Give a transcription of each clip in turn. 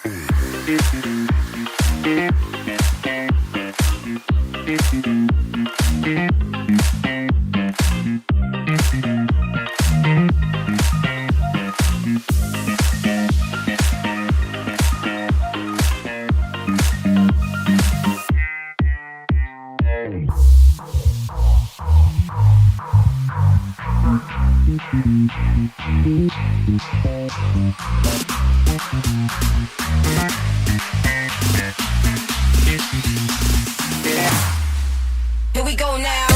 Here we go now.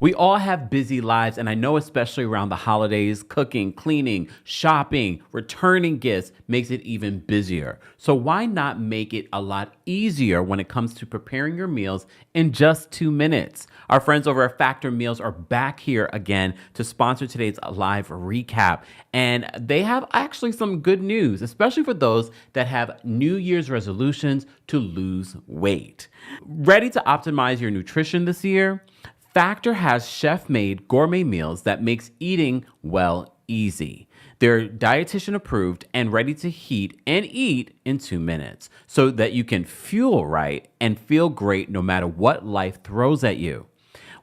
We all have busy lives, and I know especially around the holidays, cooking, cleaning, shopping, returning gifts makes it even busier. So why not make it a lot easier when it comes to preparing your meals in just 2 minutes? Our friends over at Factor Meals are back here again to sponsor today's live recap. And they have actually some good news, especially for those that have New Year's resolutions to lose weight. Ready to optimize your nutrition this year? Factor has chef-made gourmet meals that makes eating, well, easy. They're dietitian approved and ready to heat and eat in 2 minutes so that you can fuel right and feel great no matter what life throws at you.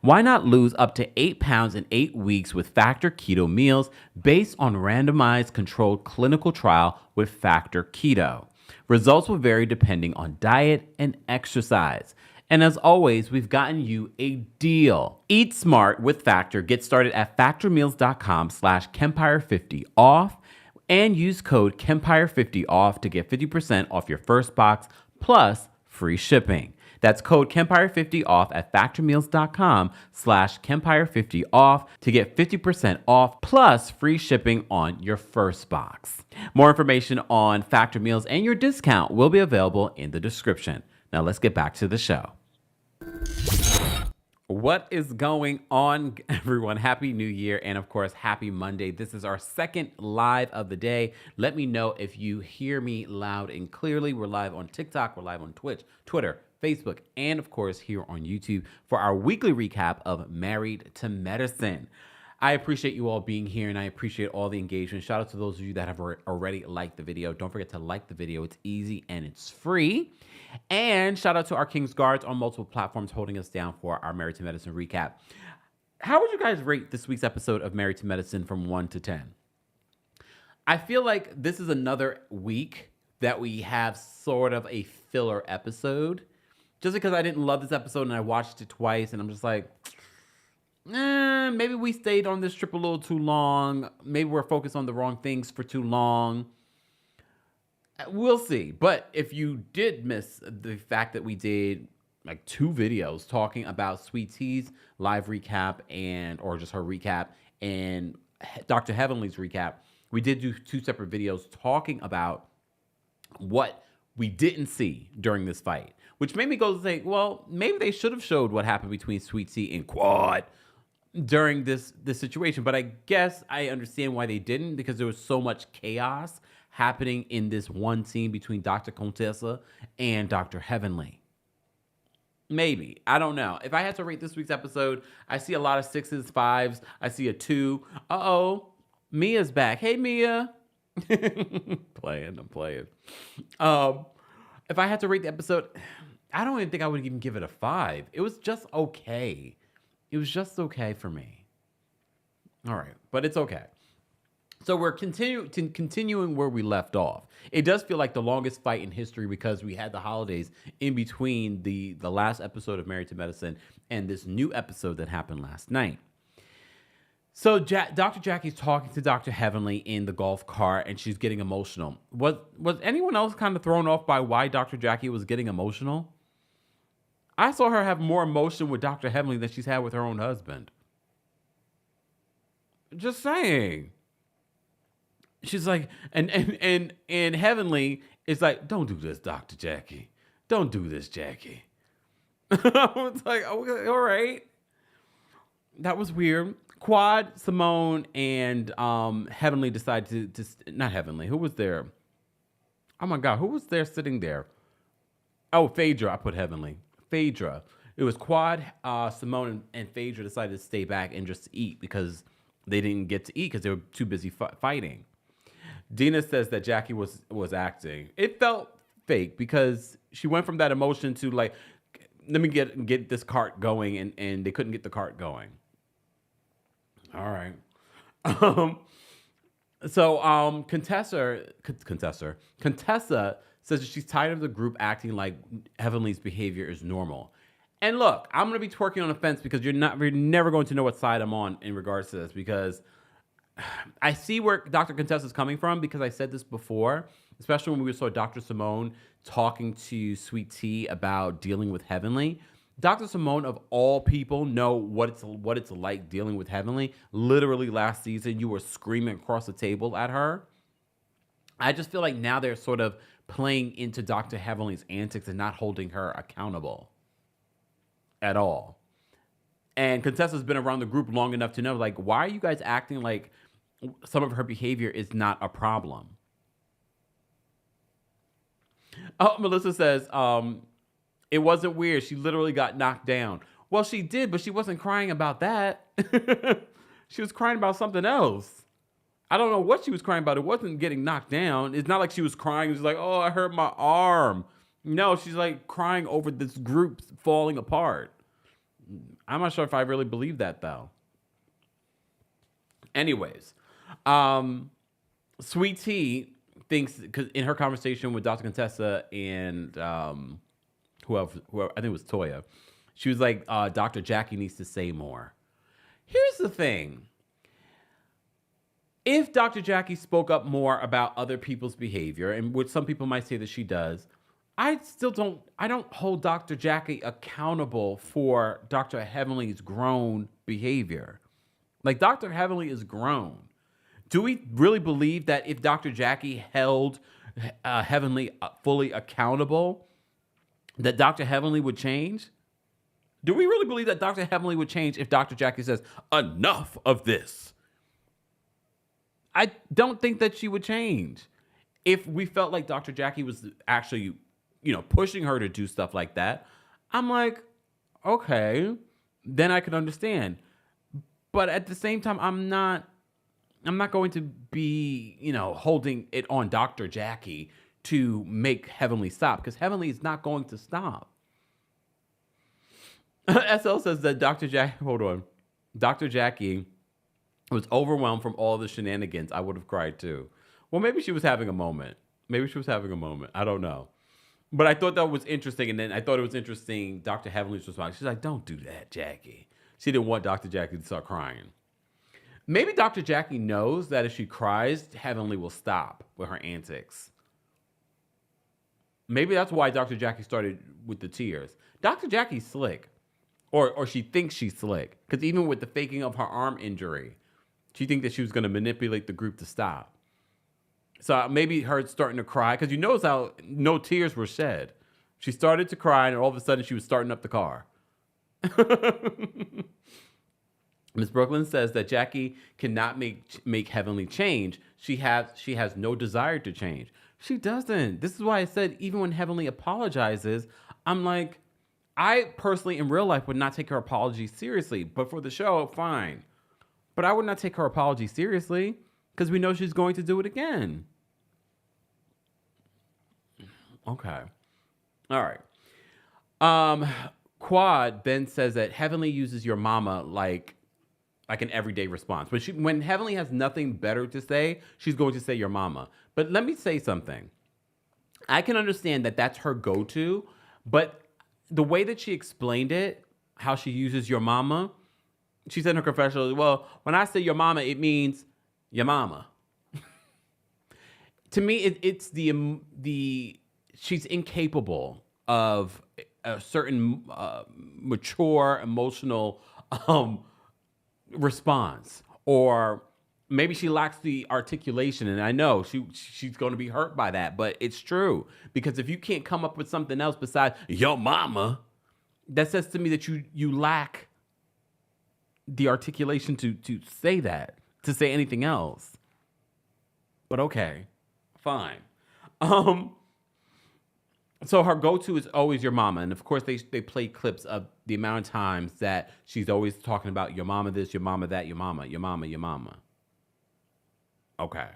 Why not lose up to 8 pounds in 8 weeks with Factor Keto meals based on randomized controlled clinical trial with Factor Keto? Results will vary depending on diet and exercise. And as always, we've gotten you a deal. Eat smart with Factor. Get started at factormeals.com/Kempire50 off and use code Kempire50 off to get 50% off your first box plus free shipping. That's code Kempire50 off at factormeals.com/Kempire50 off to get 50% off plus free shipping on your first box. More information on Factor Meals and your discount will be available in the description. Now let's get back to the show. What is going on, everyone? Happy New Year, and of course, happy Monday. This is our second live of the day. Let me know if you hear me loud and clearly. We're live on TikTok, we're live on Twitch, Twitter, Facebook, and of course, here on YouTube for our weekly recap of Married to Medicine. I appreciate you all being here, and I appreciate all the engagement. Shout out to those of you that have already liked the video. Don't forget to like the video. It's easy and it's free. And shout out to our King's Guards on multiple platforms holding us down for our Married to Medicine recap. How would you guys rate this week's episode of Married to Medicine from 1 to 10? I feel like this is another week that we have sort of a filler episode. Just because I didn't love this episode and I watched it twice and I'm just like, maybe we stayed on this trip a little too long. Maybe we're focused on the wrong things for too long. We'll see. But if you did miss the fact that we did like 2 videos talking about Sweet Tea's live recap or just her recap and Dr. Heavenly's recap, we did do 2 separate videos talking about what we didn't see during this fight, which made me go to think, well, maybe they should have showed what happened between Sweet Tea and Quad during this situation. But I guess I understand why they didn't, because there was so much chaos happening in this one scene between Dr. Contessa and Dr. Heavenly. Maybe. I don't know. If I had to rate this week's episode, I see a lot of 6s, 5s. I see a 2. Uh-oh. Mia's back. Hey, Mia. I'm playing. If I had to rate the episode, I don't even think I would even give it a 5. It was just okay. It was just okay for me. All right, but it's okay. So we're continuing where we left off. It does feel like the longest fight in history because we had the holidays in between the last episode of Married to Medicine and this new episode that happened last night. So Dr. Jackie's talking to Dr. Heavenly in the golf cart, and she's getting emotional. Was anyone else kind of thrown off by why Dr. Jackie was getting emotional? I saw her have more emotion with Dr. Heavenly than she's had with her own husband. Just saying. She's like, and Heavenly is like, don't do this, Dr. Jackie. Don't do this, Jackie. I was like, okay, all right. That was weird. Quad, Simone, and Heavenly decided to not Heavenly. Who was there? Oh my God, who was there sitting there? Oh, Phaedra. I put Heavenly. Phaedra. It was Quad, Simone, and Phaedra decided to stay back and just eat because they didn't get to eat because they were too busy fighting. Dina says that Jackie was acting. It felt fake because she went from that emotion to like, let me get this cart going, and they couldn't get the cart going. All right. Contessa says that she's tired of the group acting like Heavenly's behavior is normal. And look, I'm gonna be twerking on the fence because you're never going to know what side I'm on in regards to this, because I see where Dr. Contessa is coming from, because I said this before, especially when we saw Dr. Simone talking to Sweet Tea about dealing with Heavenly. Dr. Simone, of all people, know what it's like dealing with Heavenly. Literally last season, you were screaming across the table at her. I just feel like now they're sort of playing into Dr. Heavenly's antics and not holding her accountable at all. And Contessa's been around the group long enough to know, like, why are you guys acting like some of her behavior is not a problem? Oh, Melissa says, it wasn't weird. She literally got knocked down. Well, she did, but she wasn't crying about that. She was crying about something else. I don't know what she was crying about. It wasn't getting knocked down. It's not like she was crying. It was like, oh, I hurt my arm. No, she's like crying over this group falling apart. I'm not sure if I really believe that, though. Anyways, Sweet Tea thinks, because in her conversation with Dr. Contessa and whoever, I think it was Toya, she was like, Dr. Jackie needs to say more. Here's the thing. If Dr. Jackie spoke up more about other people's behavior, and which some people might say that she does, I don't hold Dr. Jackie accountable for Dr. Heavenly's grown behavior. Like, Dr. Heavenly is grown. Do we really believe that if Dr. Jackie held Heavenly fully accountable, that Dr. Heavenly would change? Do we really believe that Dr. Heavenly would change if Dr. Jackie says, enough of this? I don't think that she would change. If we felt like Dr. Jackie was actually, pushing her to do stuff like that, I'm like, okay, then I can understand. But at the same time, I'm not going to be, holding it on Dr. Jackie to make Heavenly stop, because Heavenly is not going to stop. SL says that Dr. Jackie was overwhelmed from all the shenanigans. I would have cried too. Well, maybe she was having a moment. I don't know. But I thought that was interesting. And then I thought it was interesting, Dr. Heavenly's response. She's like, don't do that, Jackie. She didn't want Dr. Jackie to start crying. Maybe Dr. Jackie knows that if she cries, Heavenly will stop with her antics. Maybe that's why Dr. Jackie started with the tears. Dr. Jackie's slick. Or she thinks she's slick. Because even with the faking of her arm injury, she thinks that she was going to manipulate the group to stop. So maybe her starting to cry, because you notice how no tears were shed. She started to cry, and all of a sudden she was starting up the car. Miss Brooklyn says that Jackie cannot make Heavenly change. She has no desire to change. She doesn't. This is why I said even when Heavenly apologizes, I'm like, I personally in real life would not take her apology seriously. But for the show, fine. But I would not take her apology seriously because we know she's going to do it again. Okay. All right. Quad then says that Heavenly uses your mama like an everyday response. But when Heavenly has nothing better to say, she's going to say your mama. But let me say something. I can understand that that's her go-to, but the way that she explained it, how she uses your mama, she said in her confessional, well, when I say your mama, it means your mama. To me, it's the she's incapable of a certain mature emotional response, or maybe she lacks the articulation. And I know she's going to be hurt by that, but it's true, because if you can't come up with something else besides your mama, that says to me that you lack the articulation to say that, to say anything else. But okay, fine. So her go-to is always your mama. And of course, they play clips of the amount of times that she's always talking about your mama this, your mama that, your mama, your mama, your mama. Okay.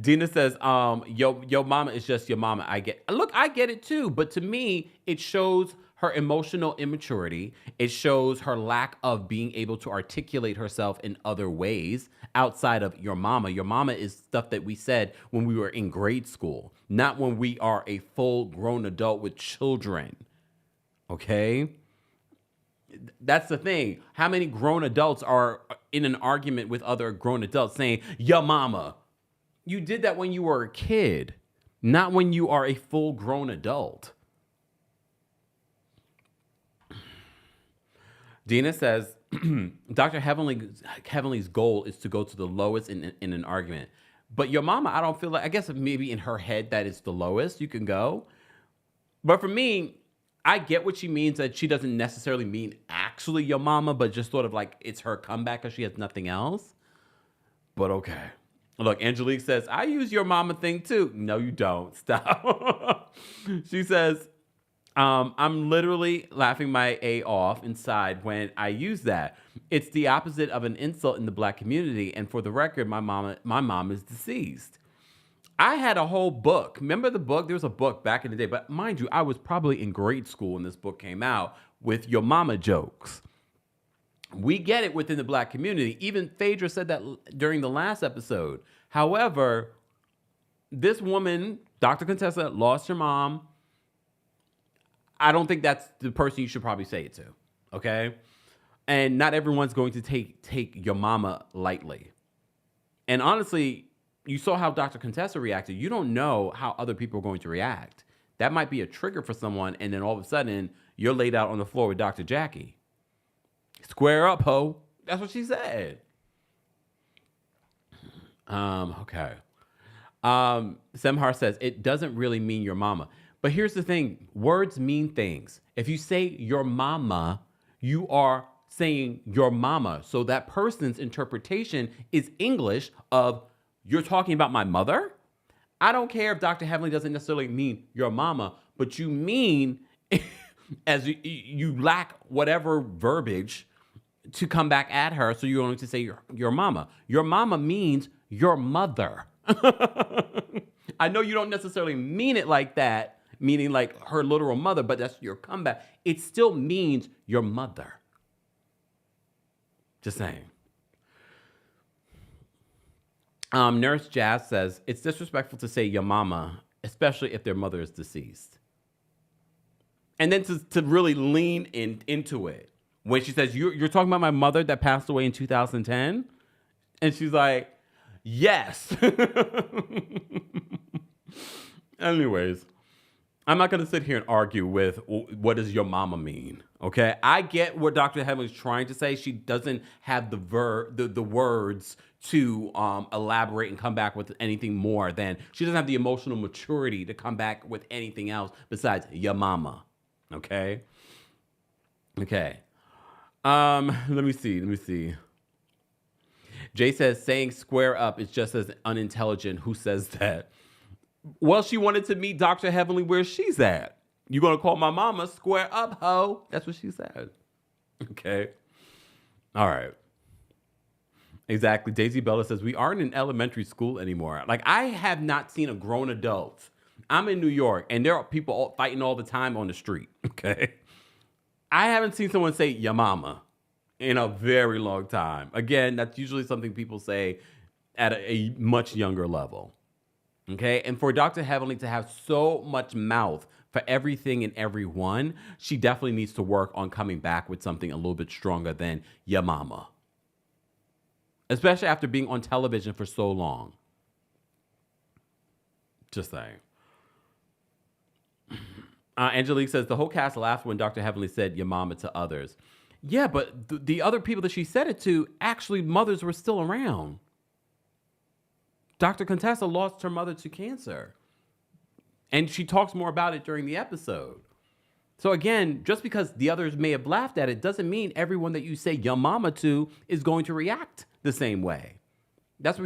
Dina says, yo mama is just your mama. I get it too. But to me, it shows her emotional immaturity. It shows her lack of being able to articulate herself in other ways outside of your mama. Your mama is stuff that we said when we were in grade school, not when we are a full grown adult with children. Okay? That's the thing. How many grown adults are in an argument with other grown adults saying, your mama? You did that when you were a kid, not when you are a full grown adult. Dina says, Dr. Heavenly's goal is to go to the lowest in an argument. But your mama, I don't feel like, I guess maybe in her head that is the lowest you can go. But for me, I get what she means, that she doesn't necessarily mean actually your mama, but just sort of like it's her comeback because she has nothing else. But okay. Look, Angelique says, I use your mama thing too. No, you don't. Stop. She says, I'm literally laughing my A off inside when I use that. It's the opposite of an insult in the Black community. And for the record, my mom is deceased. I had a whole book. Remember the book? There was a book back in the day. But mind you, I was probably in grade school when this book came out with your mama jokes. We get it within the Black community. Even Phaedra said that during the last episode. However, this woman, Dr. Contessa, lost her mom. I don't think that's the person you should probably say it to, okay? And not everyone's going to take your mama lightly. And honestly, you saw how Dr. Contessa reacted. You don't know how other people are going to react. That might be a trigger for someone, and then all of a sudden, you're laid out on the floor with Dr. Jackie. Square up, ho. That's what she said. Okay. Semhar says, it doesn't really mean your mama. But here's the thing. Words mean things. If you say your mama, you are saying your mama. So that person's interpretation is English of, you're talking about my mother? I don't care if Dr. Heavenly doesn't necessarily mean your mama, but you mean, as you lack whatever verbiage to come back at her, so you're going to say your mama. Your mama means your mother. I know you don't necessarily mean it like that, meaning like her literal mother, but that's your comeback. It still means your mother. Just saying. Nurse Jazz says, it's disrespectful to say your mama, especially if their mother is deceased. And then to really lean into it. When she says, you're talking about my mother that passed away in 2010? And she's like, yes. Anyways, I'm not going to sit here and argue with what does your mama mean, okay? I get what Dr. Heavenly's trying to say. She doesn't have the words to elaborate and come back with anything more than, she doesn't have the emotional maturity to come back with anything else besides your mama, okay? Okay. Let me see. Jay says, saying square up is just as unintelligent. Who says that? Well, she wanted to meet Dr. Heavenly where she's at. You gonna call my mama square up, ho? That's what she said. Okay. All right. Exactly. Daisy Bella says, we aren't in elementary school anymore. Like, I have not seen a grown adult. I'm in New York, and there are people fighting all the time on the street. Okay. I haven't seen someone say your mama in a very long time. Again, that's usually something people say at a much younger level. Okay. And for Dr. Heavenly to have so much mouth for everything and everyone, she definitely needs to work on coming back with something a little bit stronger than your mama. Especially after being on television for so long. Just saying. Angelique says the whole cast laughed when Dr. Heavenly said "your mama" to others. Yeah, but the other people that she said it to, actually, mothers were still around. Dr. Contessa lost her mother to cancer, and she talks more about it during the episode. So again, just because the others may have laughed at it doesn't mean everyone that you say "your mama" to is going to react the same way. That's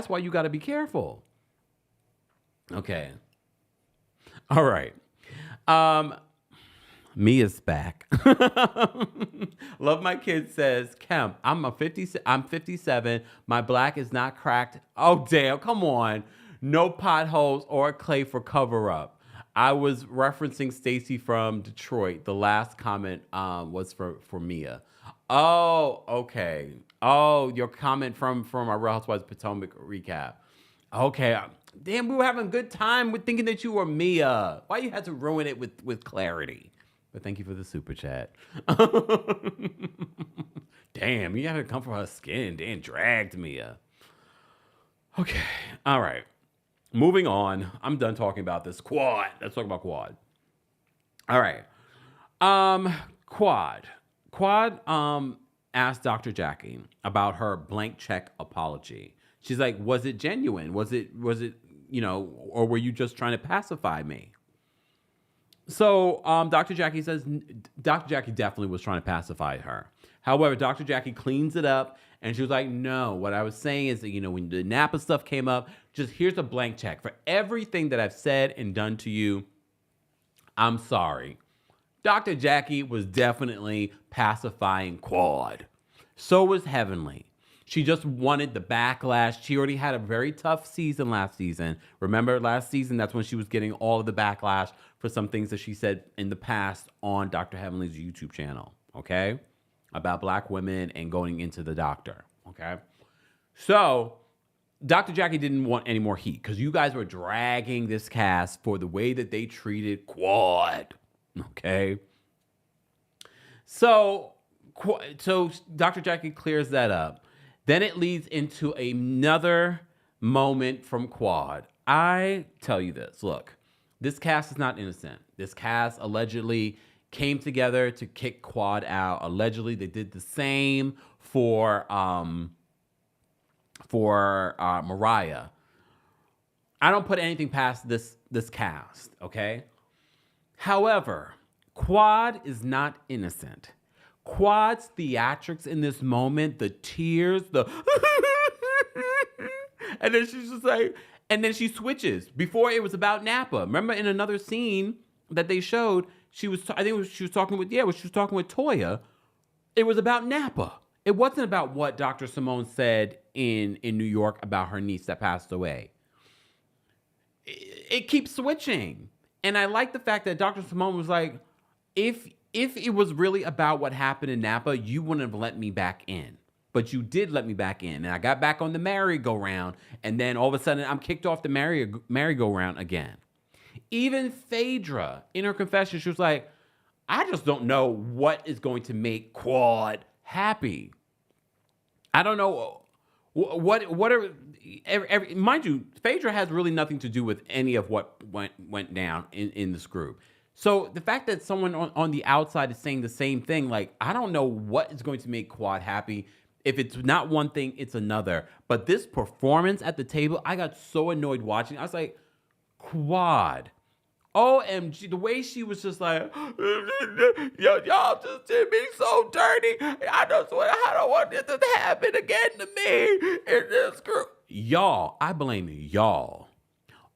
why you got to be careful. Okay. All right. Mia's back. Love my kid says, Kemp, I'm 57. My black is not cracked. Oh, damn. Come on. No potholes or clay for cover up. I was referencing Stacy from Detroit. The last comment was for Mia. Oh, okay. Oh, your comment from our Real Housewives of Potomac recap. Okay. Damn, we were having a good time with thinking that you were Mia. Why you had to ruin it with clarity? But thank you for the super chat. Damn, you had to come for her skin. Damn, dragged Mia. Okay. All right. Moving on. I'm done talking about this. Quad. Let's talk about Quad. All right. Quad asked Dr. Jackie about her blank check apology. She's like, was it genuine? Was it, or were you just trying to pacify me? So Dr. Jackie says Dr. Jackie definitely was trying to pacify her. However, Dr. Jackie cleans it up, and she was like, no, what I was saying is that, when the Napa stuff came up, just here's a blank check. For everything that I've said and done to you, I'm sorry. Dr. Jackie was definitely pacifying Quad. So was Heavenly. She just wanted the backlash. She already had a very tough season last season. Remember last season, that's when she was getting all of the backlash for some things that she said in the past on Dr. Heavenly's YouTube channel, okay? About black women and going into the doctor, okay? So Dr. Jackie didn't want any more heat because you guys were dragging this cast for the way that they treated Quad, okay? So Dr. Jackie clears that up. Then it leads into another moment from Quad. I tell you this, look, this cast is not innocent. This cast allegedly came together to kick Quad out. Allegedly, they did the same for Mariah. I don't put anything past this cast, okay? However, Quad is not innocent. Quad's theatrics in this moment, the tears, and then she's just like, and then she switches. Before it was about Napa. Remember in another scene that they showed, she was talking with Toya. It was about Napa. It wasn't about what Dr. Simone said in New York about her niece that passed away. It keeps switching. And I like the fact that Dr. Simone was like, if it was really about what happened in Napa, you wouldn't have let me back in. But you did let me back in. And I got back on the merry-go-round. And then all of a sudden, I'm kicked off the merry-go-round again. Even Phaedra, in her confession, she was like, I just don't know what is going to make Quad happy. I don't know what are... mind you, Phaedra has really nothing to do with any of what went down in this group. So the fact that someone on the outside is saying the same thing, like, I don't know what is going to make Quad happy. If it's not one thing, it's another. But this performance at the table, I got so annoyed watching. I was like, Quad. OMG, the way she was just like, y'all just did me so dirty. I don't want this to happen again to me in this group. Y'all, I blame y'all.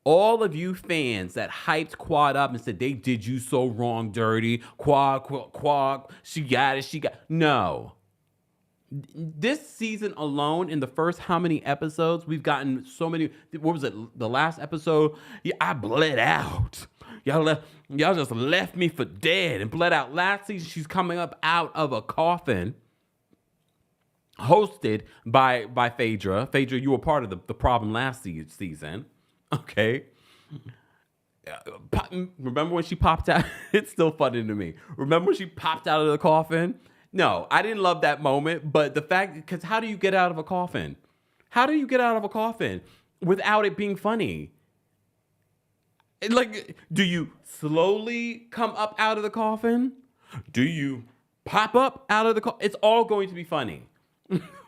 All of you fans that hyped Quad up and said they did you so wrong, dirty. Quad, she got it, No. This season alone, in the first how many episodes, we've gotten so many. What was it? The last episode? Yeah, I bled out. Y'all just left me for dead and bled out. Last season, she's coming up out of a coffin, hosted by Phaedra. Phaedra, you were part of the problem last season. Okay. Remember when she popped out? It's still funny to me. Remember when she popped out of the coffin? No, I didn't love that moment, but the fact, because how do you get out of a coffin? How do you get out of a coffin without it being funny? Like, do you slowly come up out of the coffin? Do you pop up out of the coffin? It's all going to be funny.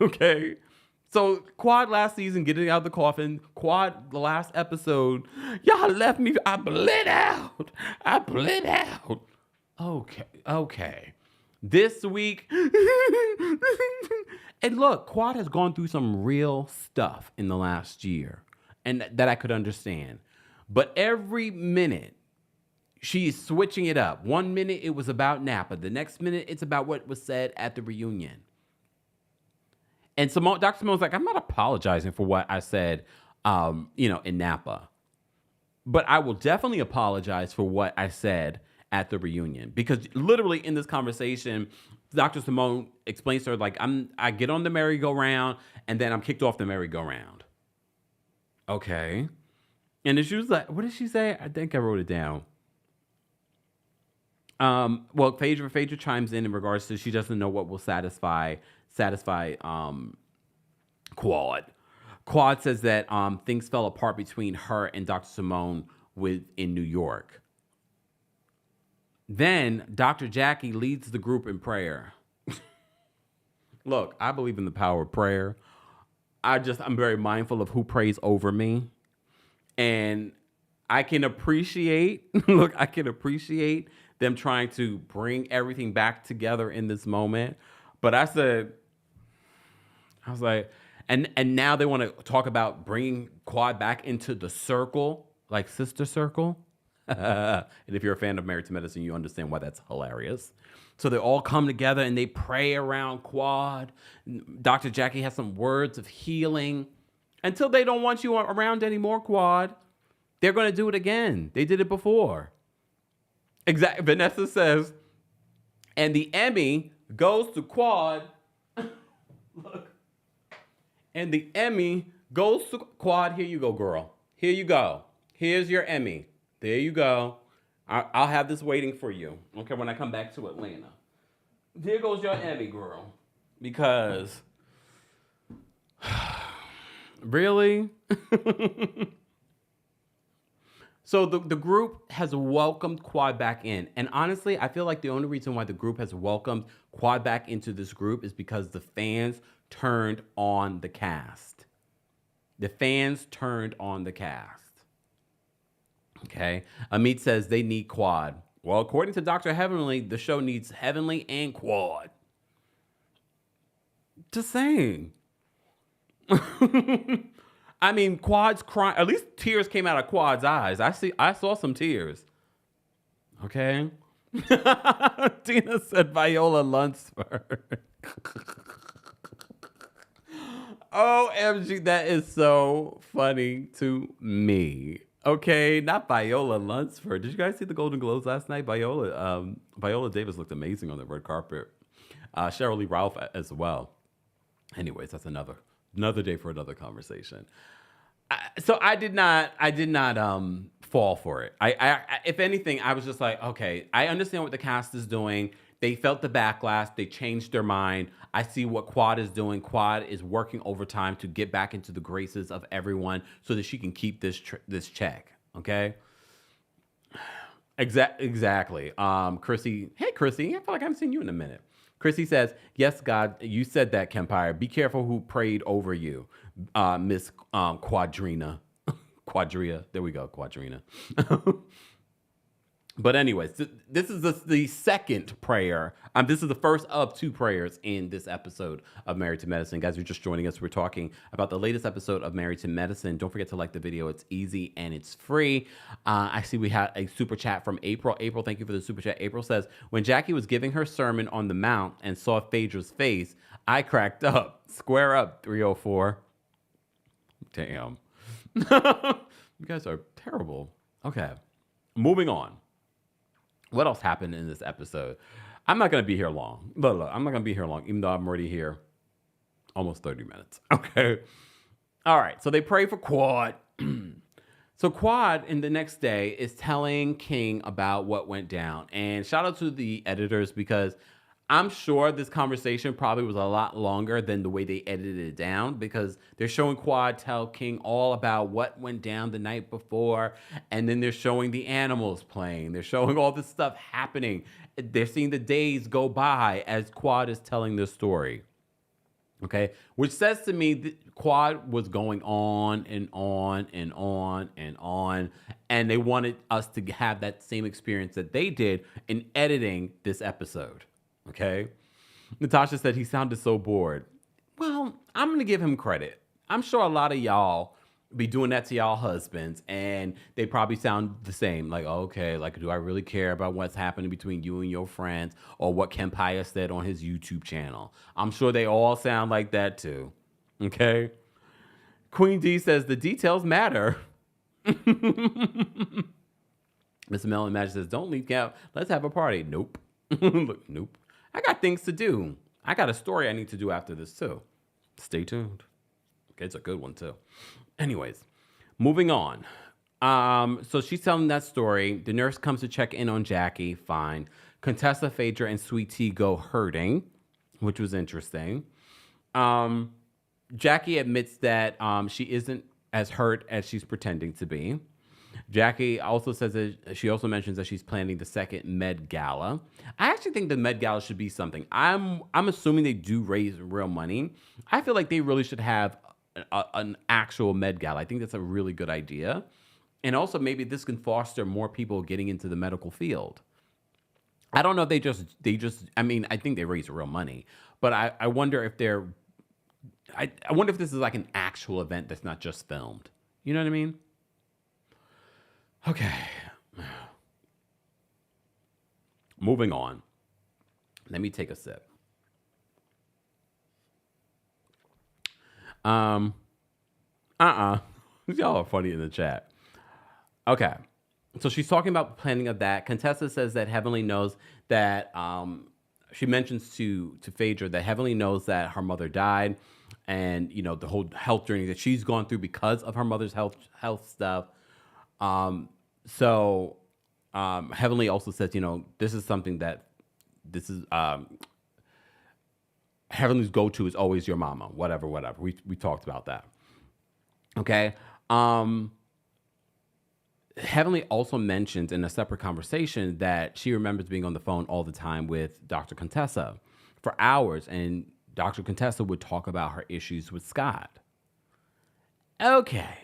Okay? So, Quad last season, getting out of the coffin. Quad, the last episode, y'all left me. I bled out. Okay. This week, and look, Quad has gone through some real stuff in the last year, and that I could understand. But every minute, she's switching it up. 1 minute, it was about Napa. The next minute, it's about what was said at the reunion. And Simone, Dr. Simone's like, I'm not apologizing for what I said, in Napa. But I will definitely apologize for what I said at the reunion. Because literally in this conversation, Dr. Simone explains to her, like, I get on the merry-go-round, and then I'm kicked off the merry-go-round. Okay. And then she was like, what did she say? I think I wrote it down. Well, Phaedra chimes in regards to she doesn't know what will satisfy Quad. Quad says that things fell apart between her and Dr. Simone in New York. Then Dr. Jackie leads the group in prayer. Look, I believe in the power of prayer. I'm very mindful of who prays over me. And I can appreciate them trying to bring everything back together in this moment. But I was like, and now they want to talk about bringing Quad back into the circle, like sister circle. And if you're a fan of Married to Medicine, you understand why that's hilarious. So they all come together and they pray around Quad. Dr. Jackie has some words of healing. Until they don't want you around anymore, Quad, they're going to do it again. They did it before. Exactly. Vanessa says, and the Emmy goes to Quad. Look. And the Emmy goes to Quad. Here you go, girl. Here you go. Here's your Emmy. There you go. I'll have this waiting for you. Okay, when I come back to Atlanta. Here goes your Emmy, girl. Because, really? So the group has welcomed Quad back in. And honestly, I feel like the only reason why the group has welcomed Quad back into this group is because the fans turned on the cast. The fans turned on the cast. Okay. Amit says they need Quad. Well, according to Dr. Heavenly, the show needs Heavenly and Quad. Just saying. I mean, Quad's crying. At least tears came out of Quad's eyes. I saw some tears. Okay. Tina said Viola Lunsford. OMG, that is so funny to me. Okay, not Viola Lunsford. Did you guys see the Golden Globes last night? Viola Davis looked amazing on the red carpet. Sheryl Lee Ralph as well. Anyways, that's another day for another conversation. So I did not fall for it. I if anything, I was just like, okay, I understand what the cast is doing. They felt the backlash. They changed their mind. I see what Quad is doing. Quad is working overtime to get back into the graces of everyone so that she can keep this check. Okay. Exactly. Chrissy. Hey, Chrissy. I feel like I haven't seen you in a minute. Chrissy says, yes, God, you said that, Kempire. Be careful who prayed over you, Miss Quadrina. Quadria. There we go, Quadrina. But anyways, this is the second prayer. This is the first of two prayers in this episode of Married to Medicine. Guys, you're just joining us. We're talking about the latest episode of Married to Medicine. Don't forget to like the video. It's easy and it's free. I see we had a super chat from April. April, thank you for the super chat. April says, when Jackie was giving her sermon on the Mount and saw Phaedra's face, I cracked up. Square up, 304. Damn. You guys are terrible. Okay, moving on. What else happened in this episode? I'm not going to be here long. Look, I'm not going to be here long, even though I'm already here almost 30 minutes. Okay. All right. So they pray for Quad. So Quad, in the next day, is telling King about what went down. And shout out to the editors because I'm sure this conversation probably was a lot longer than the way they edited it down because they're showing Quad tell King all about what went down the night before, and then they're showing the animals playing. They're showing all this stuff happening. They're seeing the days go by as Quad is telling this story. Okay, which says to me that Quad was going on and on and on and on, and they wanted us to have that same experience that they did in editing this episode. Okay, Natasha said he sounded so bored. Well, I'm gonna give him credit. I'm sure a lot of y'all be doing that to y'all husbands, and they probably sound the same. Like, okay, like, do I really care about what's happening between you and your friends, or what Kempire said on his YouTube channel? I'm sure they all sound like that too. Okay. Queen D says the details matter. Mr. Mellon Magic says, don't leave camp. Let's have a party. Nope. Look, nope. I got things to do. I got a story I need to do after this too. Stay tuned. Okay, it's a good one too. Anyways, moving on. So she's telling that story. The nurse comes to check in on Jackie. Fine. Contessa, Phaedra, and Sweet Tea go hurting, which was interesting. Jackie admits that she isn't as hurt as she's pretending to be. Jackie also says that she also mentions that she's planning the second Med Gala. I actually think the Med Gala should be something. I'm assuming they do raise real money. I feel like they really should have an actual Med Gala. I think that's a really good idea. And also maybe this can foster more people getting into the medical field. I don't know if they just I mean, I think they raise real money, but I wonder if I wonder if this is like an actual event that's not just filmed. You know what I mean? Okay. Moving on. Let me take a sip. Y'all are funny in the chat. Okay. So she's talking about the planning of that. Contessa says that Heavenly knows that she mentions to Phaedra that Heavenly knows that her mother died, and you know the whole health journey that she's gone through because of her mother's health stuff. So Heavenly also says, you know, this is something that Heavenly's go-to is always your mama, whatever. We talked about that. Okay. Heavenly also mentions in a separate conversation that she remembers being on the phone all the time with Dr. Contessa for hours, and Dr. Contessa would talk about her issues with Scott. Okay.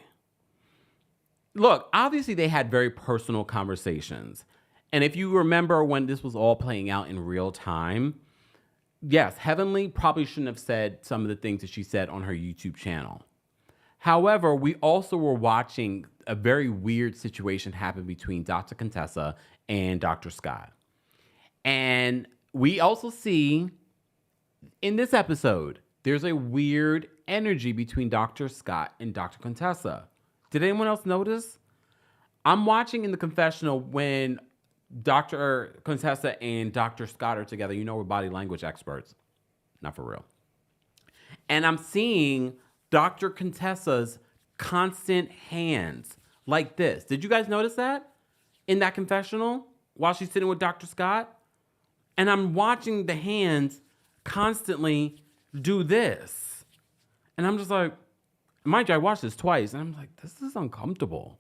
Look, obviously they had very personal conversations. And if you remember when this was all playing out in real time, yes, Heavenly probably shouldn't have said some of the things that she said on her YouTube channel. However, we also were watching a very weird situation happen between Dr. Contessa and Dr. Scott. And we also see in this episode, there's a weird energy between Dr. Scott and Dr. Contessa. Did anyone else notice? I'm watching in the confessional when Dr. Contessa and Dr. Scott are together. You know, we're body language experts. Not for real. And I'm seeing Dr. Contessa's constant hands like this. Did you guys notice that in that confessional while she's sitting with Dr. Scott? And I'm watching the hands constantly do this. And I'm just like, mind you, I watched this twice, and I'm like, this is uncomfortable.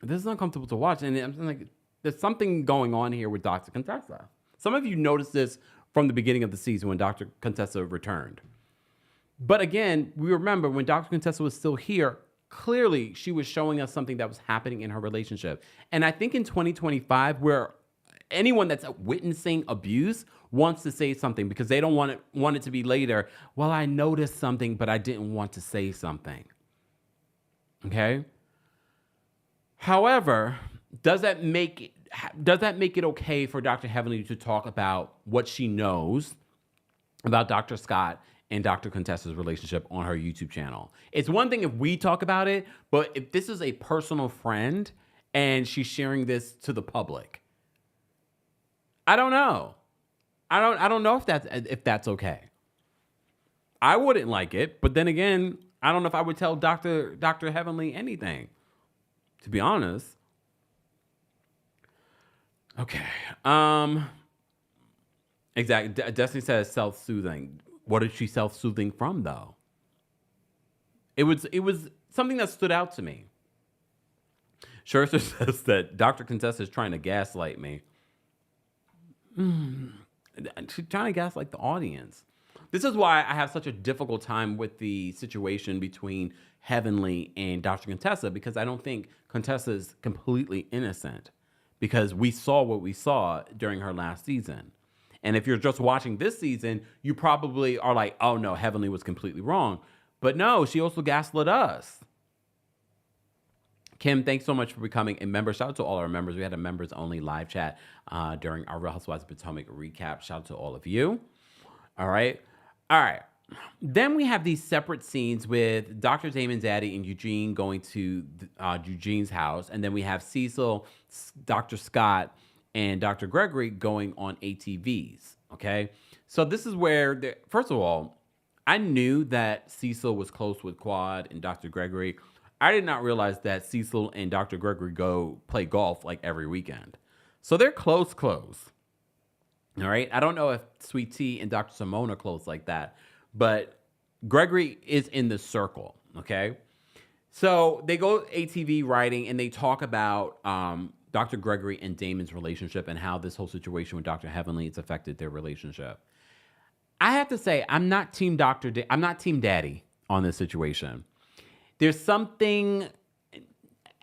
This is uncomfortable to watch. And I'm like, there's something going on here with Dr. Contessa. Some of you noticed this from the beginning of the season when Dr. Contessa returned. But again, we remember when Dr. Contessa was still here, clearly she was showing us something that was happening in her relationship. And I think in 2025, where anyone that's witnessing abuse wants to say something because they don't want it to be later, well, I noticed something, but I didn't want to say something. Okay? However, does that make it okay for Dr. Heavenly to talk about what she knows about Dr. Scott and Dr. Contessa's relationship on her YouTube channel? It's one thing if we talk about it, but if this is a personal friend and she's sharing this to the public, I don't know. I don't know if that's okay. I wouldn't like it, but then again, I don't know if I would tell Dr. Heavenly anything, to be honest. Okay. Exactly. Destiny says self-soothing. What is she self-soothing from, though? It was something that stood out to me. Scherzer says that Dr. Contessa is trying to gaslight me. She's trying to gaslight the audience. This is why I have such a difficult time with the situation between Heavenly and Dr. Contessa, because I don't think Contessa is completely innocent, because we saw what we saw during her last season. And if you're just watching this season, you probably are like, oh no, Heavenly was completely wrong. But no, she also gaslit us. Kim, thanks so much for becoming a member. Shout out to all our members. We had a members only live chat during our Real Housewives of Potomac recap. Shout out to all of you. All right. All right. Then we have these separate scenes with Dr. Damon's daddy and Eugene going to Eugene's house. And then we have Cecil, Dr. Scott, and Dr. Gregory going on ATVs. Okay. So this is where, first of all, I knew that Cecil was close with Quad and Dr. Gregory. I did not realize that Cecil and Dr. Gregory go play golf like every weekend. So they're close. All right. I don't know if Sweet Tea and Dr. Simone are close like that, but Gregory is in the circle. Okay. So they go ATV riding and they talk about Dr. Gregory and Damon's relationship and how this whole situation with Dr. Heavenly has affected their relationship. I have to say, I'm not Team I'm not Team Daddy on this situation. There's something,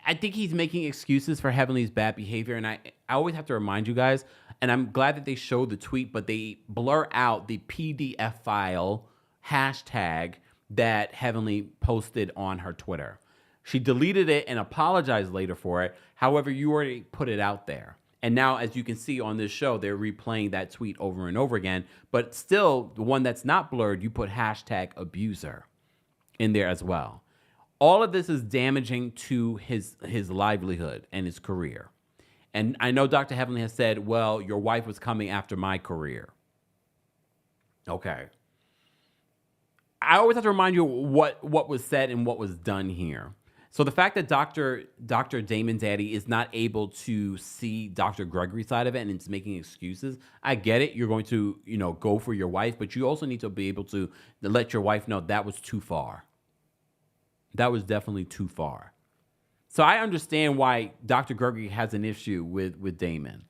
I think he's making excuses for Heavenly's bad behavior. And I always have to remind you guys, and I'm glad that they showed the tweet, but they blur out the PDF file hashtag that Heavenly posted on her Twitter. She deleted it and apologized later for it. However, you already put it out there. And now, as you can see on this show, they're replaying that tweet over and over again. But still, the one that's not blurred, you put hashtag abuser in there as well. All of this is damaging to his livelihood and his career. And I know Dr. Heavenly has said, well, your wife was coming after my career. Okay. I always have to remind you what was said and what was done here. So the fact that Dr. Damon Daddy is not able to see Dr. Gregory's side of it and it's making excuses, I get it. You're going to, go for your wife, but you also need to be able to let your wife know that was too far. That was definitely too far. So I understand why Dr. Gregory has an issue with Damon.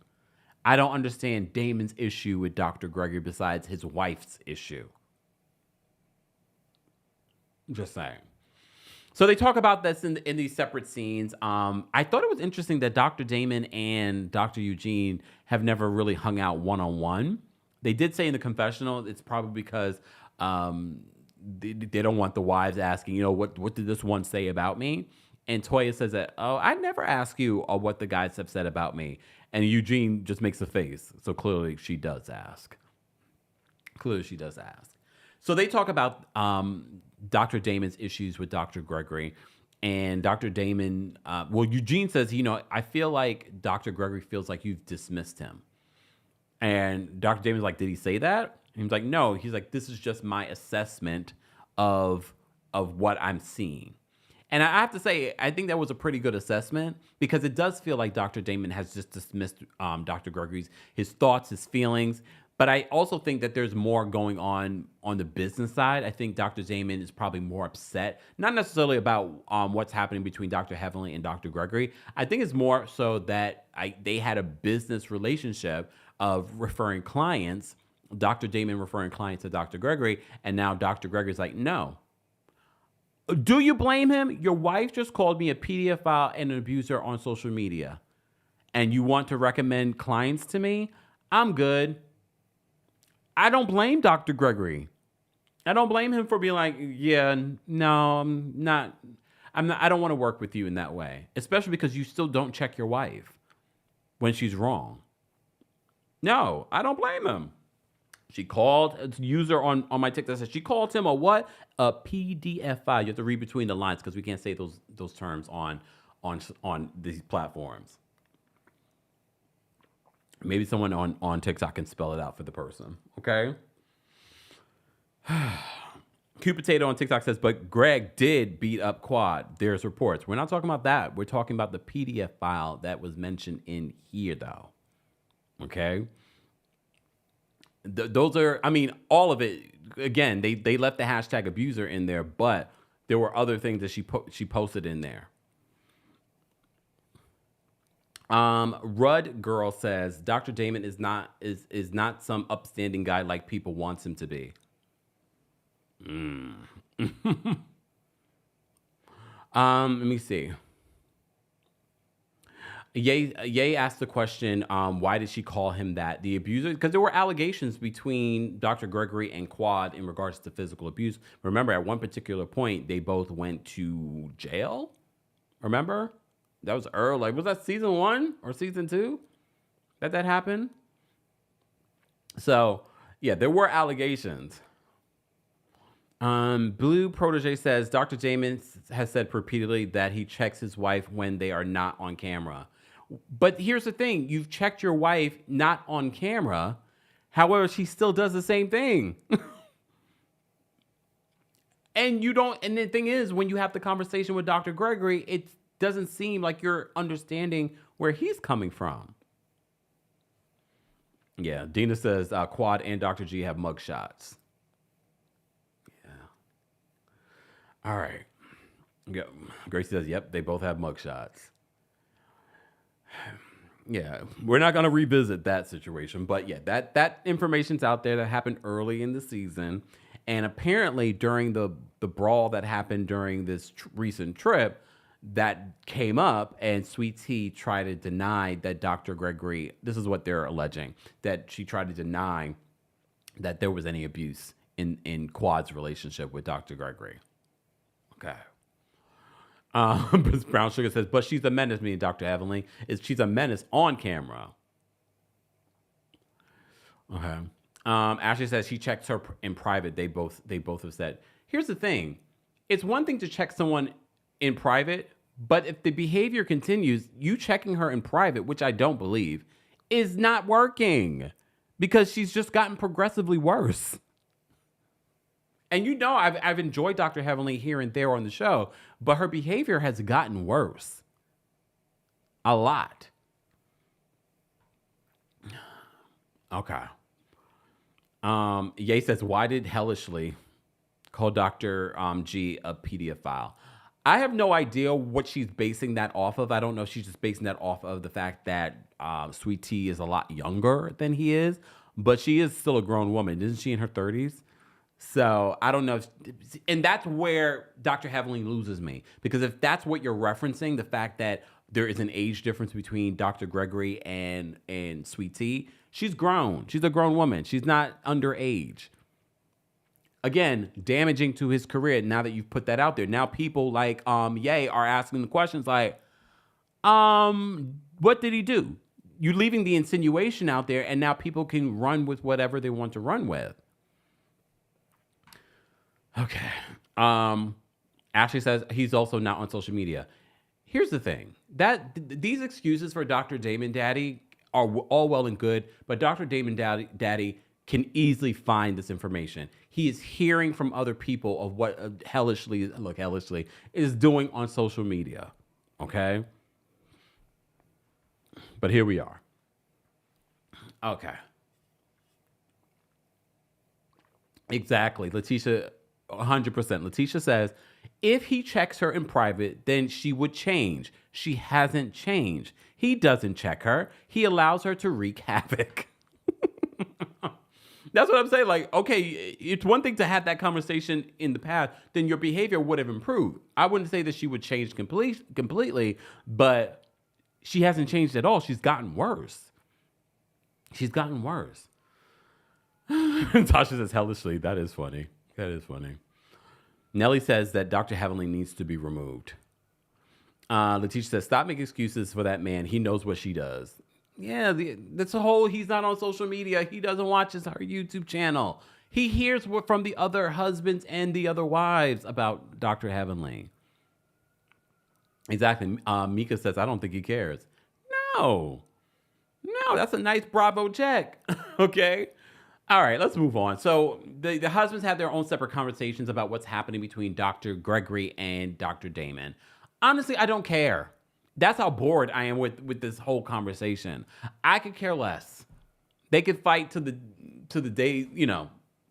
I don't understand Damon's issue with Dr. Gregory besides his wife's issue. Just saying. So they talk about this in these separate scenes. I thought it was interesting that Dr. Damon and Dr. Eugene have never really hung out one-on-one. They did say in the confessional it's probably because they don't want the wives asking, what did this one say about me? And Toya says that, oh, I never ask you what the guys have said about me. And Eugene just makes a face. So clearly she does ask. So they talk about Dr. Damon's issues with Dr. Gregory. And Dr. Damon, Eugene says, I feel like Dr. Gregory feels like you've dismissed him. And Dr. Damon's like, did he say that? And he's like, no. He's like, this is just my assessment of what I'm seeing. And I have to say, I think that was a pretty good assessment because it does feel like Dr. Damon has just dismissed Dr. Gregory's, his thoughts, his feelings. But I also think that there's more going on the business side. I think Dr. Damon is probably more upset, not necessarily about what's happening between Dr. Heavenly and Dr. Gregory. I think it's more so that they had a business relationship of referring clients, Dr. Damon referring clients to Dr. Gregory, and now Dr. Gregory's like, no. Do you blame him? Your wife just called me a pedophile and an abuser on social media, and you want to recommend clients to me? I'm good. I don't blame Dr. Gregory. I don't blame him for being like, yeah, no, I'm not, I don't want to work with you in that way, especially because you still don't check your wife when she's wrong. No, I don't blame him. She called a user on my TikTok said she called him a what? A PDF file. You have to read between the lines because we can't say those terms on these platforms. Maybe someone on TikTok can spell it out for the person. Okay. Cute Potato on TikTok says, but Greg did beat up Quad. There's reports. We're not talking about that. We're talking about the PDF file that was mentioned in here, though. Okay. Those are, I mean, all of it. Again, they left the hashtag abuser in there, but there were other things that she posted in there. Rudd Girl says Dr. Damon is not some upstanding guy like people wants him to be. Let me see. Ye asked the question, why did she call him that? The abuser? Because there were allegations between Dr. Gregory and Quad in regards to physical abuse. Remember, at one particular point, they both went to jail. Remember? That was early. Like, was that season 1 or season 2 that happened? So, yeah, there were allegations. Blue Protege says Dr. Damon has said repeatedly that he checks his wife when they are not on camera. But here's the thing. You've checked your wife not on camera. However, she still does the same thing. And you don't, and the thing is, when you have the conversation with Dr. Gregory, it doesn't seem like you're understanding where he's coming from. Yeah, Dina says Quad and Dr. G have mugshots. All right. Yeah. Gracie says, yep, they both have mugshots. Yeah, we're not going to revisit that situation. But yeah, that information's out there that happened early in the season. And apparently during the brawl that happened during this recent trip, that came up and Sweet Tea tried to deny that Dr. Gregory, this is what they're alleging, that she tried to deny that there was any abuse in Quad's relationship with Dr. Gregory. Okay. Brown Sugar says, but she's a menace, meaning Dr. Heavenly. She's a menace on camera. Okay. Ashley says she checks her in private. They both have said. Here's the thing. It's one thing to check someone in private, but if the behavior continues, you checking her in private, which I don't believe, is not working because she's just gotten progressively worse. And you know, I've enjoyed Dr. Heavenly here and there on the show, but her behavior has gotten worse. A lot. Okay. Ye says, why did Hellishly call Dr. G a pedophile? I have no idea what she's basing that off of. I don't know if she's just basing that off of the fact that Sweet Tea is a lot younger than he is, but she is still a grown woman. Isn't she in her 30s? So I don't know. And that's where Dr. Heavenly loses me. Because if that's what you're referencing, the fact that there is an age difference between Dr. Gregory and Sweet Tea, she's grown. She's a grown woman. She's not underage. Again, damaging to his career now that you've put that out there. Now people like Ye are asking the questions like, what did he do? You're leaving the insinuation out there, and now people can run with whatever they want to run with. Okay. Ashley says he's also not on social media. Here's the thing. These excuses for Dr. Damon Daddy are all well and good, but Dr. Damon Daddy can easily find this information. He is hearing from other people of what Hellishly is doing on social media. Okay? But here we are. Okay. Exactly. Letitia, 100%. Letitia says, if he checks her in private, then she would change. She hasn't changed. He doesn't check her. He allows her to wreak havoc. That's what I'm saying. Like, okay, it's one thing to have that conversation in the past, then your behavior would have improved. I wouldn't say that she would change completely, but she hasn't changed at all. She's gotten worse. She's gotten worse. Tasha says, hellishly. That is funny. That is funny. Nelly says that Dr. Heavenly needs to be removed. Letitia says, stop making excuses for that man. He knows what she does. Yeah, that's a whole, he's not on social media. He doesn't watch her YouTube channel. He hears from the other husbands and the other wives about Dr. Heavenly. Exactly. Mika says, I don't think he cares. No, that's a nice Bravo check. Okay. All right, let's move on. So the husbands have their own separate conversations about what's happening between Dr. Gregory and Dr. Damon. Honestly, I don't care. That's how bored I am with this whole conversation. I could care less. They could fight to to the day,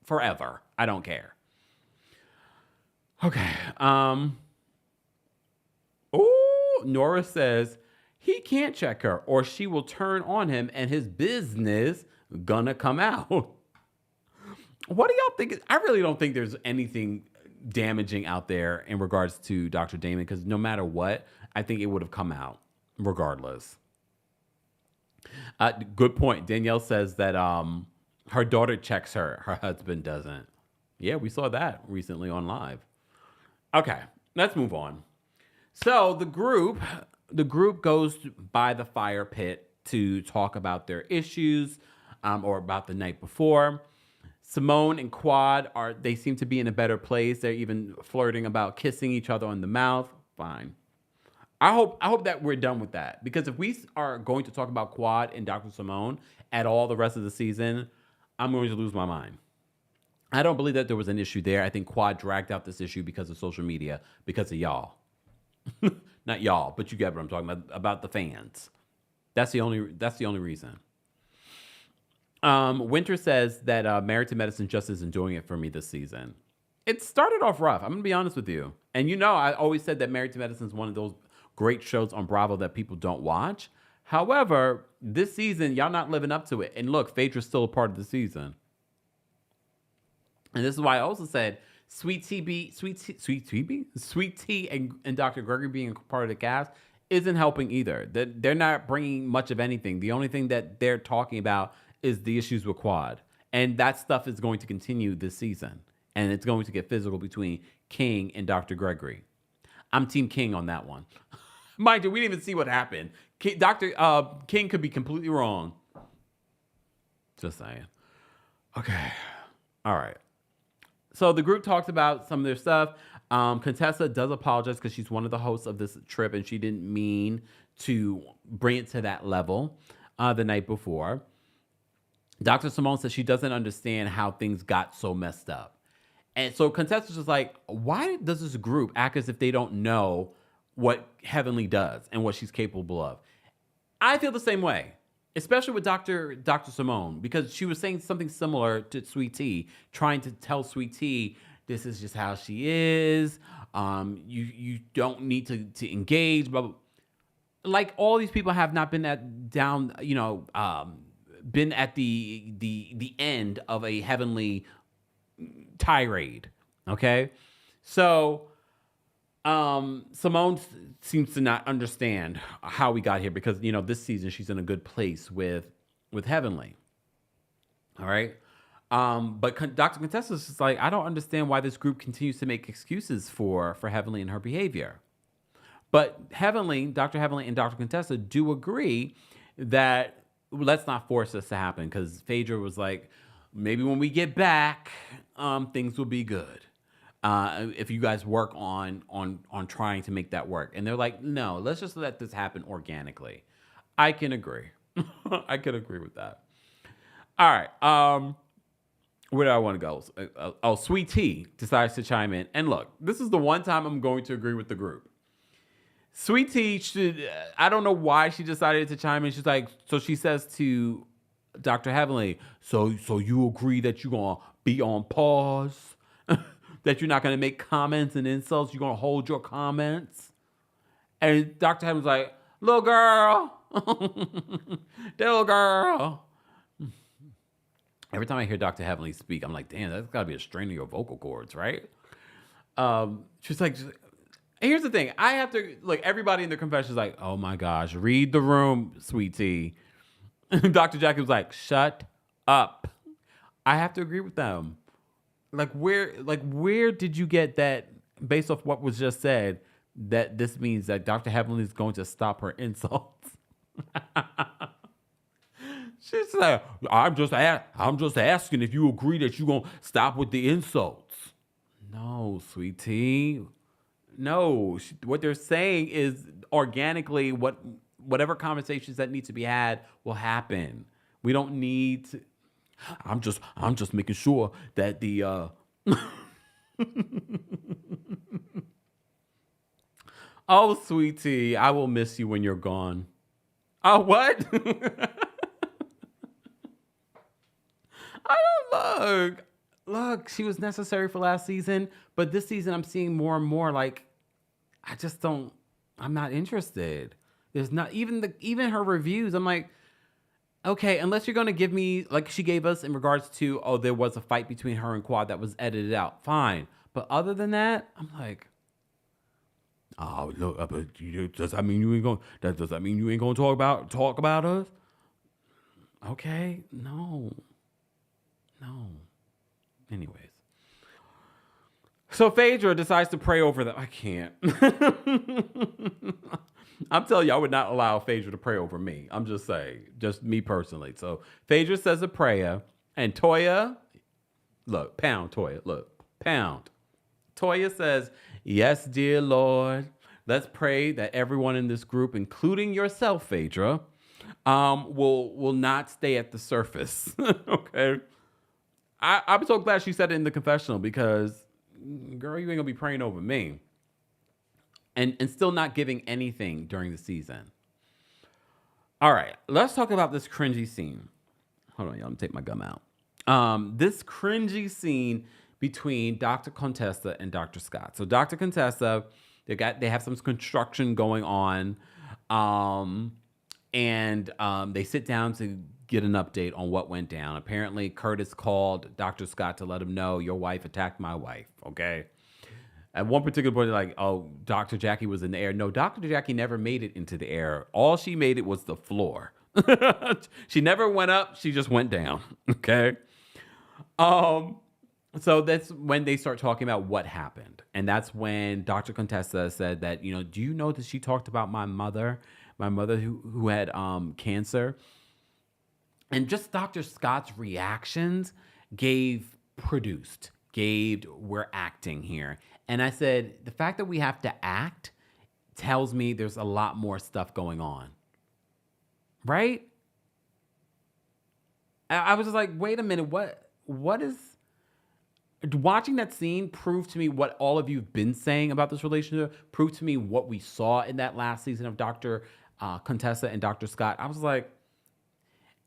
forever. I don't care. Okay. Nora says he can't check her or she will turn on him and his business gonna come out. What do y'all think? I really don't think there's anything damaging out there in regards to Dr. Damon, because no matter what, I think it would have come out regardless. Good point. Danielle says that her daughter checks her husband doesn't. Yeah, we saw that recently on live. Okay, let's move on. So the group goes by the fire pit to talk about their issues, or about the night before. Simone and Quad they seem to be in a better place. They're even flirting about kissing each other on the mouth. Fine. I hope that we're done with that, because if we are going to talk about Quad and Dr. Simone at all the rest of the season, I'm going to lose my mind. I don't believe that there was an issue there. I think Quad dragged out this issue because of social media, because of y'all. Not y'all, but you get what I'm talking about the fans. That's the only reason. Winter says that Married to Medicine just isn't doing it for me this season. It started off rough. I'm going to be honest with you. And I always said that Married to Medicine is one of those great shows on Bravo that people don't watch. However, this season, y'all not living up to it. And look, Phaedra's still a part of the season. And this is why I also said Sweet Tea and Dr. Gregory being part of the cast isn't helping either. They're not bringing much of anything. The only thing that they're talking about is the issues with Quad. And that stuff is going to continue this season. And it's going to get physical between King and Dr. Gregory. I'm Team King on that one. Mind you, we didn't even see what happened. Dr. King could be completely wrong. Just saying. Okay. All right. So the group talks about some of their stuff. Contessa does apologize because she's one of the hosts of this trip and she didn't mean to bring it to that level the night before. Dr. Simone says she doesn't understand how things got so messed up. And so Contessa's just like, why does this group act as if they don't know what Heavenly does and what she's capable of? I feel the same way, especially with Dr. Simone, because she was saying something similar to Sweet Tea, trying to tell Sweet Tea, this is just how she is. You don't need to engage, but like all these people have not been been at the end of a Heavenly tirade. Okay. So, Simone seems to not understand how we got here because, this season she's in a good place with Heavenly. All right. But Dr. Contessa is just like, I don't understand why this group continues to make excuses for Heavenly and her behavior. But Dr. Heavenly and Dr. Contessa do agree that let's not force this to happen, because Phaedra was like, maybe when we get back, things will be good. If you guys work on trying to make that work. And they're like, no, let's just let this happen organically. I can agree. I can agree with that. All right. Where do I want to go? Sweet Tea decides to chime in. And look, this is the one time I'm going to agree with the group. Sweet Tea I don't know why she decided to chime in. She's like, so she says to Dr. Heavenly, so you agree that you're going to be on pause? That you're not going to make comments and insults? You're going to hold your comments? And Dr. Heavenly's like, little girl. Little girl. Every time I hear Dr. Heavenly speak, I'm like, damn, that's got to be a strain of your vocal cords, right? She's like, here's the thing. I have to, everybody in the confession is like, oh my gosh, read the room, Sweet Tea. Dr. Jackie was like, shut up. I have to agree with them. Where did you get that, based off what was just said, that this means that Dr. Heavenly is going to stop her insults? She's like, I'm just asking if you agree that you're going to stop with the insults. No, Sweet Tea. No, what they're saying is organically whatever conversations that need to be had will happen. We don't need to. I'm just making sure that the Oh, Sweet Tea, I will miss you when you're gone. Oh, what? I don't look. She was necessary for last season, but this season I'm seeing more and more like I just don't. I'm not interested. There's not even her reviews. I'm like, okay, unless you're gonna give me like she gave us in regards to there was a fight between her and Quad that was edited out. Fine, but other than that, I'm like, oh look, but does that mean you ain't going? Does that mean you ain't gonna talk about us? Okay, no. Anyways. So Phaedra decides to pray over them. I can't. I'm telling you, I would not allow Phaedra to pray over me. I'm just saying, just me personally. So Phaedra says a prayer, and Toya, look, pound, Toya, look, pound. Toya says, yes, dear Lord, let's pray that everyone in this group, including yourself, Phaedra, will not stay at the surface. Okay. I'm so glad she said it in the confessional because, girl, you ain't gonna be praying over me. And still not giving anything during the season. All right, let's talk about this cringy scene. Hold on, y'all. Let me take my gum out. This cringy scene between Dr. Contessa and Dr. Scott. So Dr. Contessa, they have some construction going on, and they sit down to get an update on what went down. Apparently, Curtis called Dr. Scott to let him know your wife attacked my wife. Okay. At one particular point, like, oh, Dr. Jackie was in the air. No, Dr. Jackie never made it into the air. All she made it was the floor. She never went up. She just went down. Okay. So that's when they start talking about what happened. And that's when Dr. Contessa said that, do you know that she talked about my mother who had cancer? And just Dr. Scott's reactions gave we're acting here. And I said, the fact that we have to act tells me there's a lot more stuff going on. Right? I was just like, wait a minute, what is... Watching that scene proved to me what all of you have been saying about this relationship, proved to me what we saw in that last season of Dr. Contessa and Dr. Scott. I was like...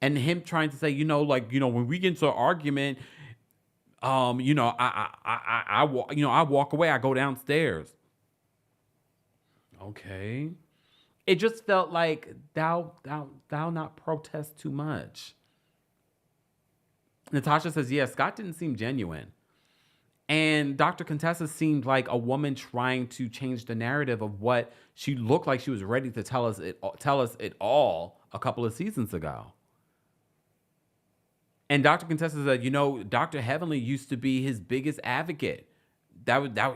And him trying to say, when we get into an argument... I walk away. I go downstairs. Okay. It just felt like thou not protest too much. Natasha says, yeah, Scott didn't seem genuine. And Dr. Contessa seemed like a woman trying to change the narrative of what she looked like she was ready to tell us it all a couple of seasons ago. And Dr. Contessa said, Dr. Heavenly used to be his biggest advocate.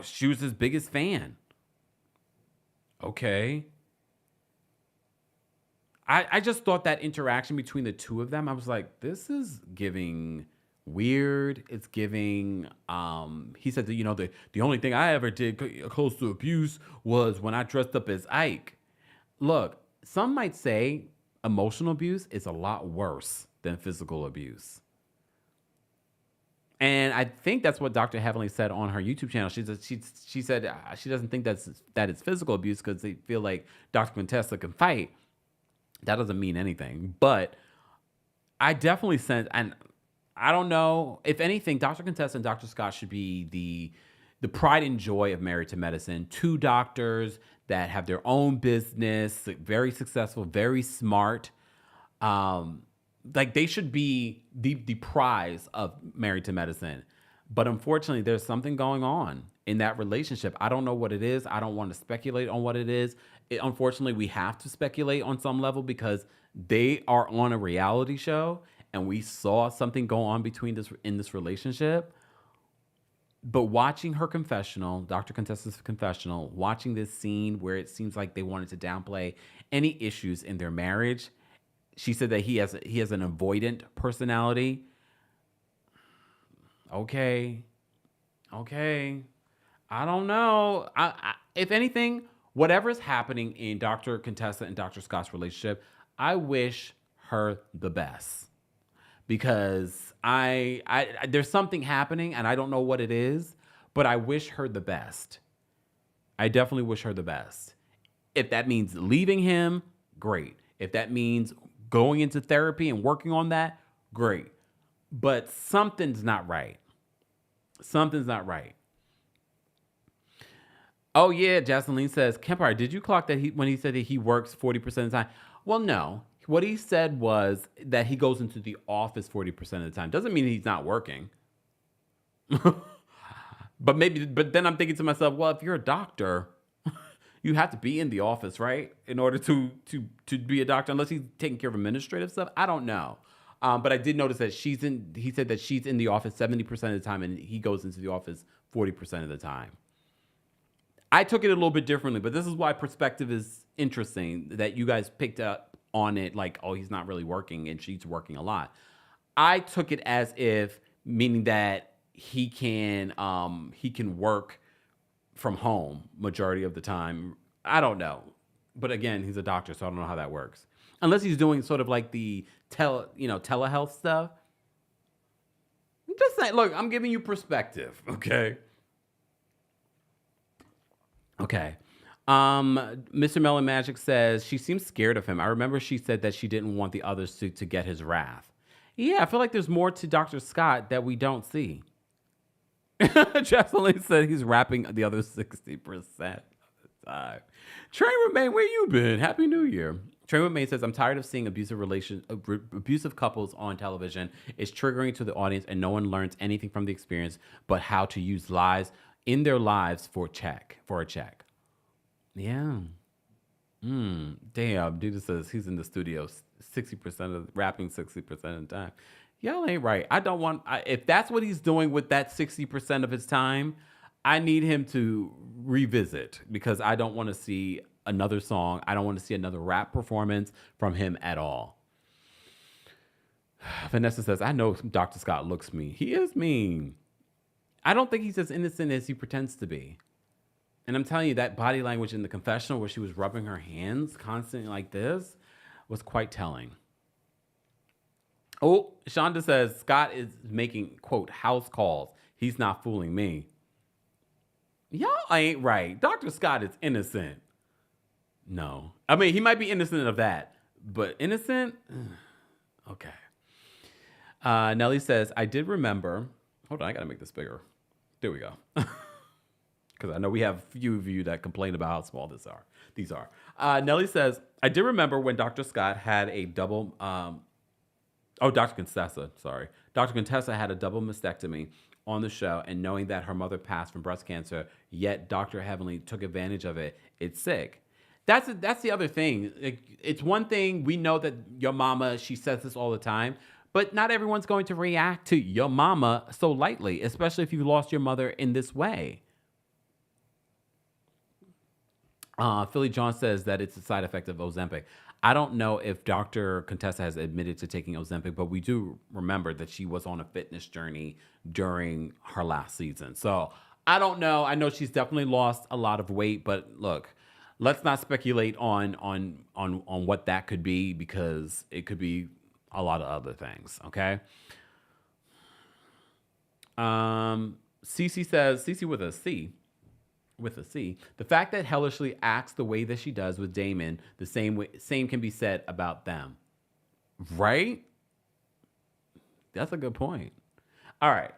She was his biggest fan. Okay. I just thought that interaction between the two of them, I was like, this is giving weird. It's giving, he said that, the only thing I ever did close to abuse was when I dressed up as Ike. Look, some might say emotional abuse is a lot worse than physical abuse. And I think that's what Dr. Heavenly said on her YouTube channel. She said she doesn't think that it's physical abuse because they feel like Dr. Contessa can fight. That doesn't mean anything. But I definitely sense, and I don't know, if anything, Dr. Contessa and Dr. Scott should be the pride and joy of Married to Medicine. Two doctors that have their own business, very successful, very smart. Like they should be the prize of Married to Medicine. But unfortunately, there's something going on in that relationship. I don't know what it is. I don't want to speculate on what it is. Unfortunately, we have to speculate on some level because they are on a reality show and we saw something go on in this relationship. But watching her confessional, Dr. Contessa's confessional, watching this scene where it seems like they wanted to downplay any issues in their marriage, she said that he has an avoidant personality. Okay. I don't know. If anything, whatever's happening in Dr. Contessa and Dr. Scott's relationship, I wish her the best. Because there's something happening and I don't know what it is, but I wish her the best. I definitely wish her the best. If that means leaving him, great. If that means going into therapy and working on that, great. but something's not right. Something's not right. Oh yeah, Jocelyn says, Kempire, did you clock that when he said that he works 40% of the time? Well, no. What he said was that he goes into the office 40% of the time. Doesn't mean he's not working. But then I'm thinking to myself, well, if you're a doctor, you have to be in the office, right? In order to be a doctor, unless he's taking care of administrative stuff. I don't know. But I did notice that he said that she's in the office 70% of the time and he goes into the office 40% of the time. I took it a little bit differently, but this is why perspective is interesting, that you guys picked up on it like, oh, he's not really working and she's working a lot. I took it as if, meaning that he can work from home majority of the time. I don't know. But again, he's a doctor, so I don't know how that works. Unless he's doing sort of like the telehealth stuff. I'm just saying, look, I'm giving you perspective, okay? Okay. Mr. Melon Magic says she seems scared of him. I remember she said that she didn't want the others to get his wrath. Yeah, I feel like there's more to Dr. Scott that we don't see. Jocelyn said he's rapping the other 60% of the time. Train Remain, where you been? Happy New Year. Train Remain says, I'm tired of seeing abusive couples on television. It's triggering to the audience and no one learns anything from the experience but how to use lies in their lives for a check. Yeah. Damn, dude says he's in the studio 60% of rapping 60% of the time. Y'all ain't right. If that's what he's doing with that 60% of his time, I need him to revisit, because I don't want to see another song. I don't want to see another rap performance from him at all. Vanessa says, I know Dr. Scott looks mean. He is mean. I don't think he's as innocent as he pretends to be. And I'm telling you, that body language in the confessional where she was rubbing her hands constantly like this was quite telling. Oh, Shonda says, Scott is making, quote, house calls. He's not fooling me. Y'all ain't right. Dr. Scott is innocent. No. I mean, he might be innocent of that, but innocent? Okay. Nelly says, I did remember. Hold on, I got to make this bigger. There we go. Because I know we have a few of you that complain about how small these are. Nelly says, I did remember when Dr. Scott had a double... Dr. Contessa, sorry. Dr. Contessa had a double mastectomy on the show, and knowing that her mother passed from breast cancer, yet Dr. Heavenly took advantage of it, it's sick. That's the other thing. It's one thing, we know that your mama, she says this all the time, but not everyone's going to react to your mama so lightly, especially if you lost your mother in this way. Philly John says that it's a side effect of Ozempic. I don't know if Dr. Contessa has admitted to taking Ozempic, but we do remember that she was on a fitness journey during her last season. So I don't know. I know she's definitely lost a lot of weight, but look, let's not speculate on what that could be, because it could be a lot of other things. Okay. Cece says, Cece with a C. The fact that hellishly acts the way that she does with Damon, the same can be said about them. Right? That's a good point. All right.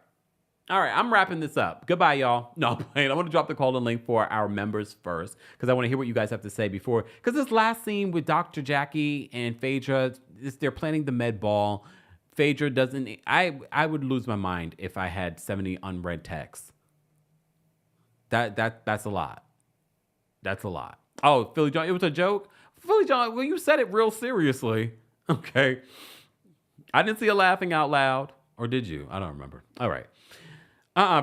I'm wrapping this up. Goodbye, y'all. No, I'm playing. I want to drop the call-in link for our members first, because I want to hear what you guys have to say before. Because this last scene with Dr. Jackie and Phaedra, they're planning the med ball. Phaedra doesn't... I would lose my mind if I had 70 unread texts. That's a lot. That's a lot. Oh, Philly John, it was a joke? Philly John, well, you said it real seriously. Okay. I didn't see a laughing out loud. Or did you? I don't remember. All right.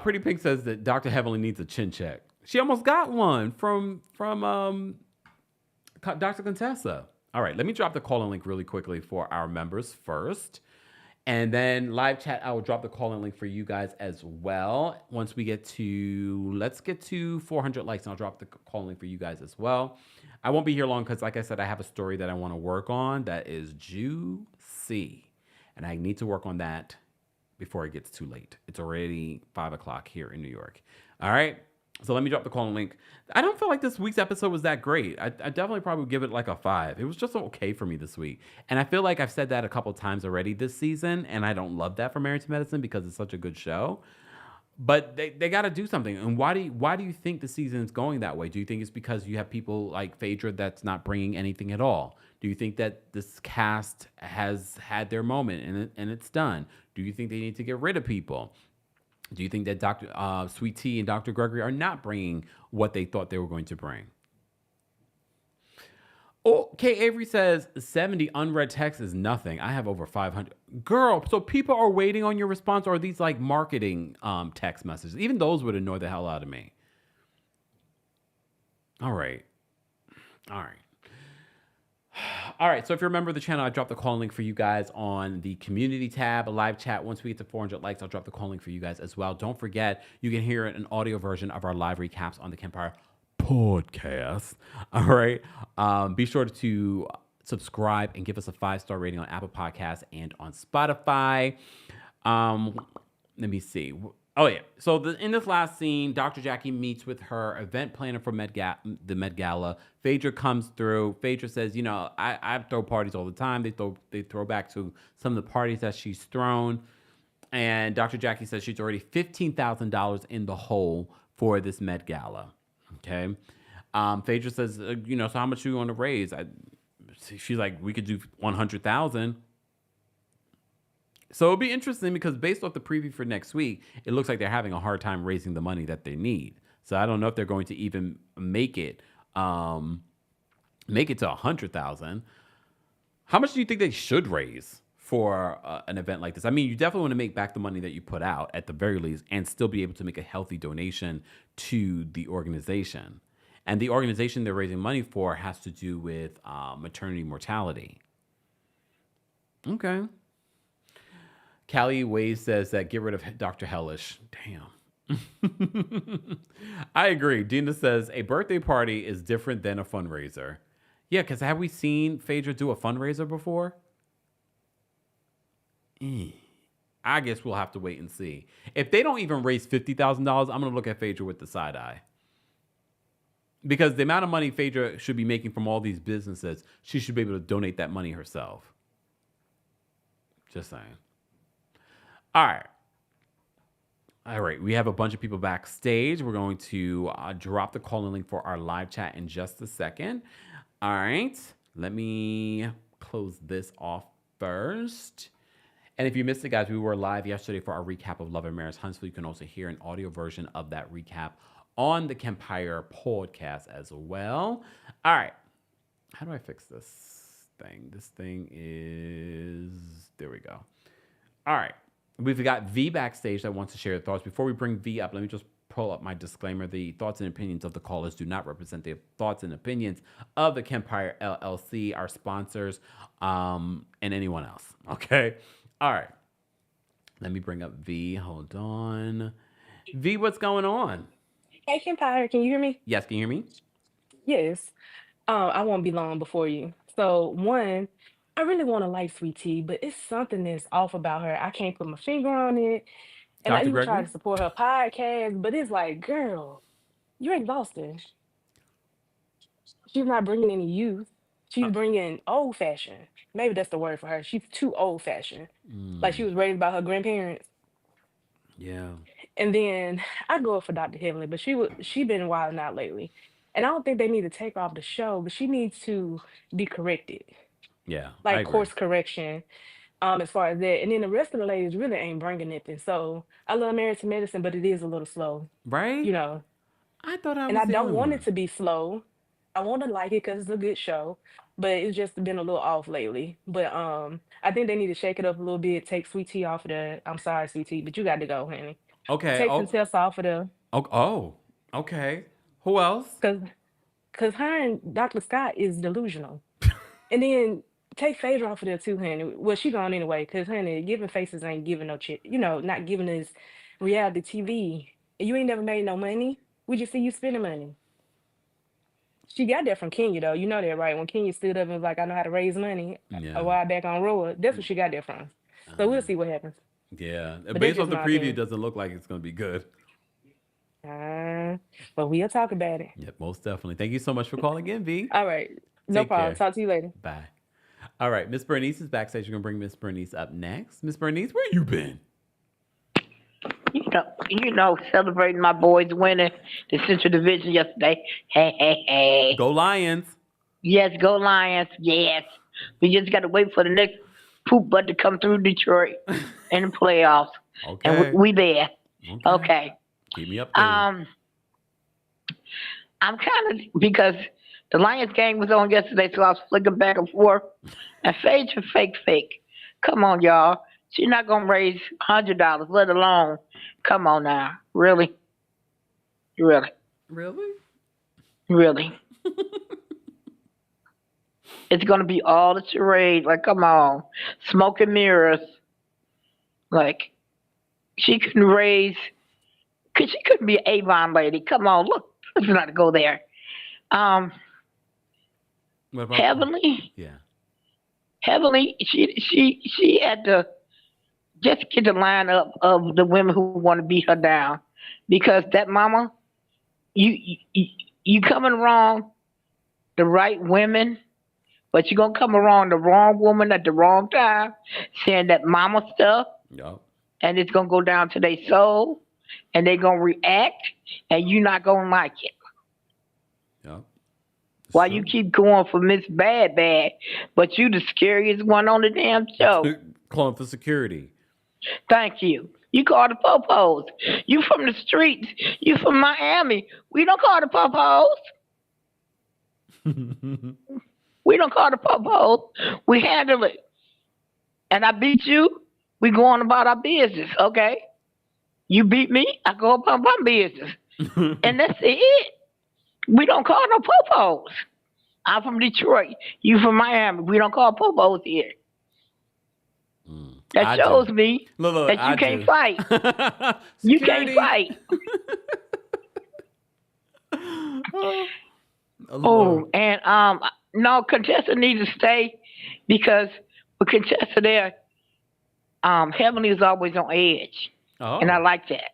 Pretty Pink says that Dr. Heavenly needs a chin check. She almost got one from Dr. Contessa. All right, let me drop the call-in link really quickly for our members first. And then live chat, I will drop the call-in link for you guys as well. Once we get to, let's get to 400 likes, and I'll drop the call-in link for you guys as well. I won't be here long because, like I said, I have a story that I want to work on that is juicy. And I need to work on that before it gets too late. It's already 5 o'clock here in New York. All right. So let me drop the call link. I don't feel like this week's episode was that great. I definitely probably would give it like a 5. It was just okay for me this week. And I feel like I've said that a couple times already this season, and I don't love that for Married to Medicine because it's such a good show. But they got to do something. And why do you think the season is going that way? Do you think it's because you have people like Phaedra that's not bringing anything at all? Do you think that this cast has had their moment and it's done? Do you think they need to get rid of people? Do you think that Dr. Sweet Tea and Dr. Gregory are not bringing what they thought they were going to bring? Oh, Kay Avery says 70 unread text is nothing. I have over 500. Girl, so people are waiting on your response, or are these like marketing text messages? Even those would annoy the hell out of me. All right. All right. All right, so if you're a member of the channel, I dropped the call link for you guys on the community tab, a live chat. Once we get to 400 likes, I'll drop the call link for you guys as well. Don't forget, you can hear an audio version of our live recaps on the Kempire podcast. All right, be sure to subscribe and give us a 5-star rating on Apple Podcasts and on Spotify. Let me see. Oh yeah. So in this last scene, Dr. Jackie meets with her event planner for the Met Gala. Phaedra comes through. Phaedra says, I throw parties all the time. They throw back to some of the parties that she's thrown. And Dr. Jackie says she's already $15,000 in the hole for this Met Gala. Okay. Phaedra says, so how much do you want to raise? She's like, we could do 100,000. So it'll be interesting because based off the preview for next week, it looks like they're having a hard time raising the money that they need. So I don't know if they're going to even make it to 100,000. How much do you think they should raise for an event like this? I mean, you definitely want to make back the money that you put out at the very least, and still be able to make a healthy donation to the organization. And the organization they're raising money for has to do with maternity mortality. Okay. Callie Ways says that get rid of Dr. Hellish. Damn. I agree. Dina says a birthday party is different than a fundraiser. Yeah, because have we seen Phaedra do a fundraiser before? I guess we'll have to wait and see. If they don't even raise $50,000, I'm going to look at Phaedra with the side eye. Because the amount of money Phaedra should be making from all these businesses, she should be able to donate that money herself. Just saying. All right. All right. We have a bunch of people backstage. We're going to drop the call-in link for our live chat in just a second. All right. Let me close this off first. And if you missed it, guys, we were live yesterday for our recap of Love and Marriage Huntsville. You can also hear an audio version of that recap on the Kempire podcast as well. All right. How do I fix this thing? This thing is... There we go. All right. We've got V backstage that wants to share thoughts. Before we bring V up, let me just pull up my disclaimer. The thoughts and opinions of the callers do not represent the thoughts and opinions of the Kempire LLC, our sponsors, and anyone else. Okay? All right. Let me bring up V. Hold on. V, what's going on? Hey, Kempire, can you hear me? Yes, can you hear me? Yes. I won't be long before you. So, one, I really want to like Sweet Tea, but it's something that's off about her. I can't put my finger on it. And I Dr. even try Gregory? to support her podcast, but it's like, girl, you're exhausted. She's not bringing any youth. Uh, She's bringing old fashioned. Maybe that's the word for her. She's too old fashioned. Like she mm, was raised by her grandparents. yeah. And then I go up for Dr. Heavenly, but she been wilding out lately. And I don't think they need to take her off the show, but she needs to be corrected, Yeah, I like agree. course correction, as far as that. And then the rest of the ladies really ain't bringing anything. So I love Married to Medicine, but it is a little slow, Right? you know. I thought I And I was the don't only want it one. to be slow. I want to like it because it's a good show, but it's just been a little off lately. But I think they need to shake it up a little bit. Take Sweet Tea off of the. I'm sorry, Sweet Tea, but you got to go, honey. Okay. Take Oh, Contessa off of the. oh. Okay. Who else? Cause her and Dr. Scott is delusional. And then take Phaedra off of there too, honey. Well, she gone anyway, cause honey, giving faces ain't giving no shit. Not giving us reality TV. And you ain't never made no money. We just see you spending money. She got that from Kenya though. You know that, right? When Kenya stood up and was like, I know how to raise money a Yeah. while back on Road. That's what she got that from. So we'll see what happens. Yeah. But that's Based off just the my preview, it opinion. doesn't look like it's going to be good. Uh, but we'll talk about it. Yep, most definitely. Thank you so much for calling in, V. All right. No Take problem. care. Talk to you later. Bye. All right, Miss Bernice is backstage. You're gonna bring Miss Bernice up next. Miss Bernice, where you been? Celebrating my boys winning the Central Division yesterday. Hey, hey, hey. Go Lions. Yes, go Lions. Yes. We just got to wait for the next poop butt to come through Detroit in the playoffs. And Okay. we there. Okay. Okay. Keep me updated. Um, I'm kind of, because the Lions game was on yesterday, so I was flicking back and forth. And Fade's a fake. Come on, y'all. She's not going to raise $100, let alone, come on now. Really? Really? Really? Really? It's gonna be all the charade. Like, come on, smoke and mirrors. Like, she couldn't raise, cause she couldn't be an Avon lady. Come on, look, let's not go there. Um, What about Heavenly, yeah. Heavenly, she had to just get the lineup of the women who want to beat her down, because that mama, you you coming wrong the right women, but you're gonna come around the wrong woman at the wrong time, saying that mama stuff, Yup. and it's gonna go down to their soul, and they're gonna react, and you're not gonna like it. Yup. It's Why you true. keep going for Miss Bad Bad, but you the scariest one on the damn show. Calling for security. Thank you. You call the popos. You from the streets. You from Miami. We don't call the popos. We don't call the popos. We handle it. And I beat you. We go on about our business, okay? You beat me, I go about my business. And that's it. We don't call no popos. I'm from Detroit. You from Miami. We don't call popos here. That I do. shows me Look, that I you can't do. fight. You can't Security. fight. Oh, Lord. Oh, and no, Contessa needs to stay, because with Contessa there, Heavenly is always on edge, and I Oh. like that,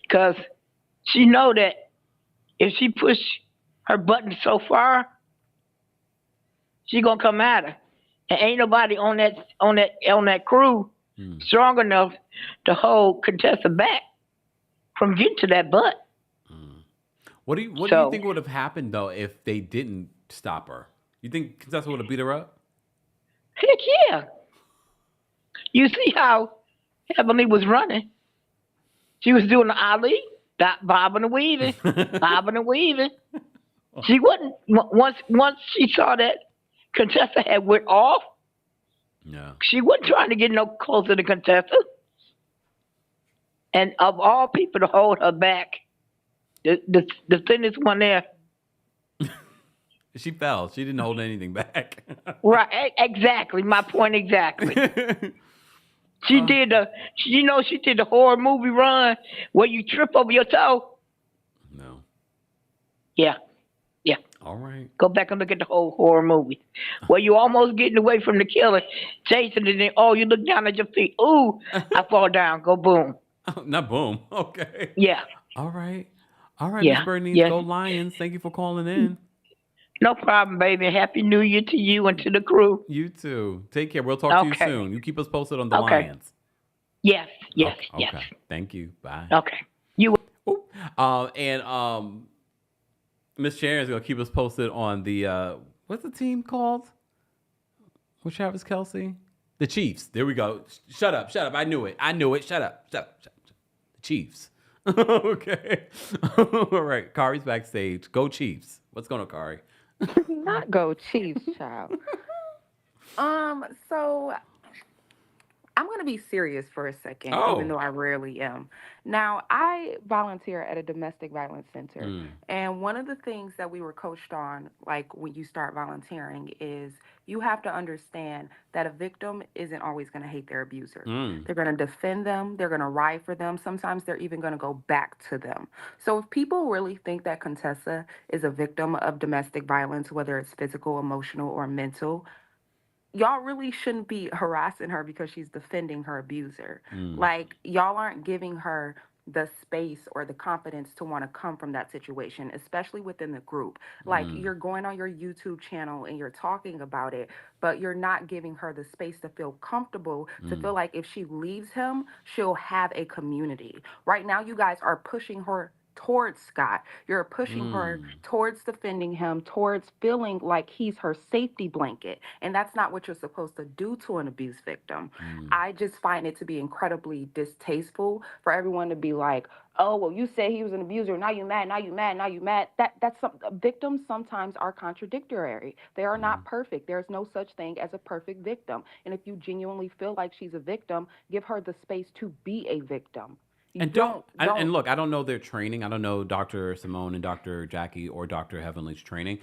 because she know that if she push her button so far, she gonna come at her, and ain't nobody on that crew Hmm. strong enough to hold Contessa back from getting to that butt. What do you So think would have happened though if they didn't stop her? You think Contessa would have beat her up? heck yeah, you see how Heavenly was running. She was doing the Ali, that bobbing and weaving, bobbing and weaving. She wasn't, once she saw that Contessa had went off, Yeah. she wasn't trying to get no closer to Contessa. And of all people to hold her back, the thinnest one there, She fell. She didn't hold anything back. right? Exactly, my point exactly. She Uh, did she did the horror movie run where you trip over your toe. no. Yeah, yeah. All right. Go back and look at the whole horror movie. Where you almost getting away from the killer, chasing, and then you look down at your feet. Ooh, I fall down. Go boom. Not boom. Okay. Yeah, All right. All right, Miss yeah, Bernice. yes. Go Lions. Thank you for calling in. No problem, baby. Happy New Year to you and to the crew. You too. Take care. We'll talk to you Okay, soon. You keep us posted on the okay. Lions. Yes, yes, Okay. yes. Okay. Thank you. Bye. Okay. You. Ooh. And Miss Sharon's gonna keep us posted on the what's the team called? With Travis Kelsey? The Chiefs. There we go. Shut up. Shut up. I knew it. I knew it. Shut up. Shut up. Shut up. The Chiefs. Okay. All right. Kari's backstage. Go Chiefs. What's going on, Kari? Not go Chiefs, child. So I'm going to be serious for a second, even Oh. though I rarely am. Now, I volunteer at a domestic violence center. Mm. And one of the things that we were coached on, like when you start volunteering, is you have to understand that a victim isn't always going to hate their abuser. Mm. They're going to defend them, they're going to ride for them. Sometimes they're even going to go back to them. So if people really think that Contessa is a victim of domestic violence, whether it's physical, emotional, or mental, y'all really shouldn't be harassing her because she's defending her abuser. Mm. Like, y'all aren't giving her the space or the confidence to want to come from that situation, especially within the group. Like Mm, you're going on your YouTube channel and you're talking about it, but you're not giving her the space to feel comfortable, to mm, feel like if she leaves him, she'll have a community. Right now, you guys are pushing her towards Scott. You're pushing her mm, towards defending him, towards feeling like he's her safety blanket. And that's not what you're supposed to do to an abuse victim. mm. I just find it to be incredibly distasteful for everyone to be like, oh, well, you said he was an abuser. Now you mad. Now you mad. Now you mad. That's some victims sometimes are contradictory. They are Yeah. not perfect. There's no such thing as a perfect victim. And if you genuinely feel like she's a victim, give her the space to be a victim. You And don't and don't look, I don't know their training. I don't know Dr. Simone and Dr. Jackie or Dr. Heavenly's training,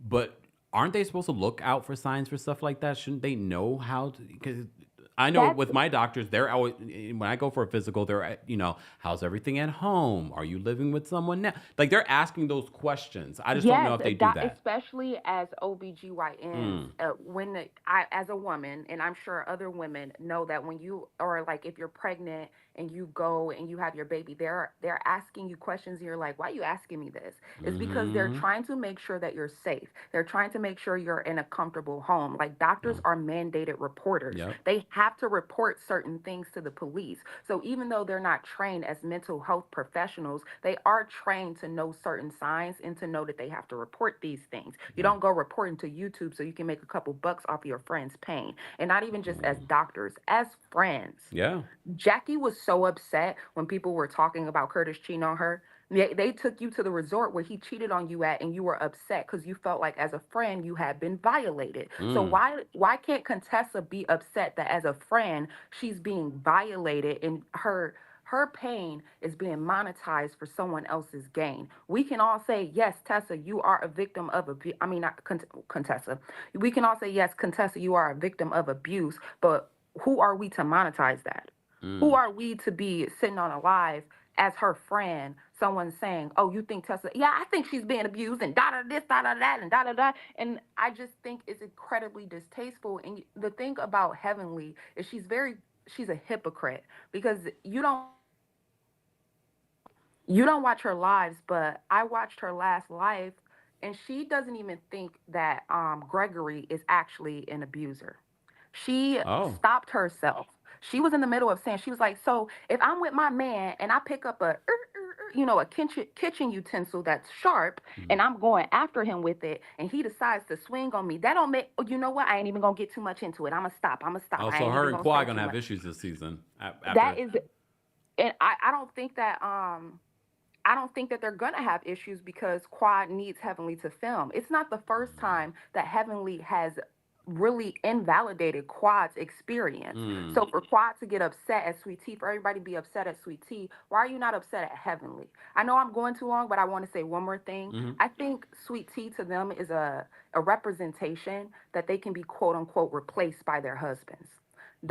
but aren't they supposed to look out for signs for stuff like that? Shouldn't they know how to? Because I know that's with my doctors, they're always when I go for a physical, they're how's everything at home? Are you living with someone now? Like they're asking those questions. I just don't know Yes, if they do that that. especially as OBGYNs, Mm, I, as a woman, and I'm sure other women know that when you, or like if you're pregnant and you go and you have your baby, they're asking you questions. And you're like, why are you asking me this? It's because they're mm-hmm. trying to make sure that you're safe. They're trying to make sure you're in a comfortable home. Like doctors Oh, are mandated reporters. yep. They have to report certain things to the police. So even though they're not trained as mental health professionals, they are trained to know certain signs and to know that they have to report these things. You Yeah. don't go reporting to YouTube so you can make a couple bucks off your friend's pain. And not even just as Mm, doctors, as friends. yeah. Jackie was so upset when people were talking about Curtis cheating on her. They took you to the resort where he cheated on you at, and you were upset because you felt like as a friend you had been violated. So Mm, why can't Contessa be upset that as a friend she's being violated and her pain is being monetized for someone else's gain? We can all say, yes, Tessa, you are a victim of abuse. I mean, not Contessa. We can all say, yes, Contessa, you are a victim of abuse, but who are we to monetize that? Who mm. are we to be sitting on a live as her friend, someone saying, oh, you think Tessa, yeah, I think she's being abused and da da this, da da that, and da da da. And I just think it's incredibly distasteful. And the thing about Heavenly is she's a hypocrite because you don't watch her lives, but I watched her last live, and she doesn't even think that Gregory is actually an abuser. She Oh. stopped herself. She was in the middle of saying, she was like, so if I'm with my man and I pick up a kitchen utensil that's sharp Mm. and I'm going after him with it and he decides to swing on me, that don't make, oh, you know what? I ain't even gonna get too much into it. I'm gonna stop. I'm gonna stop. Oh, I so ain't her even and gonna Kawhi say gonna too have much. issues this season That after. is, and I don't think that they're gonna have issues because Quad needs Heavenly to film. It's not the first time that Heavenly has really invalidated Quad's experience. Mm, So for Quad to get upset at Sweet Tea, for everybody to be upset at Sweet Tea, why are you not upset at Heavenly? I know I'm going too long, but I want to say one more thing. mm-hmm, I think Sweet Tea to them is a representation that they can be quote unquote replaced by their husbands. mm,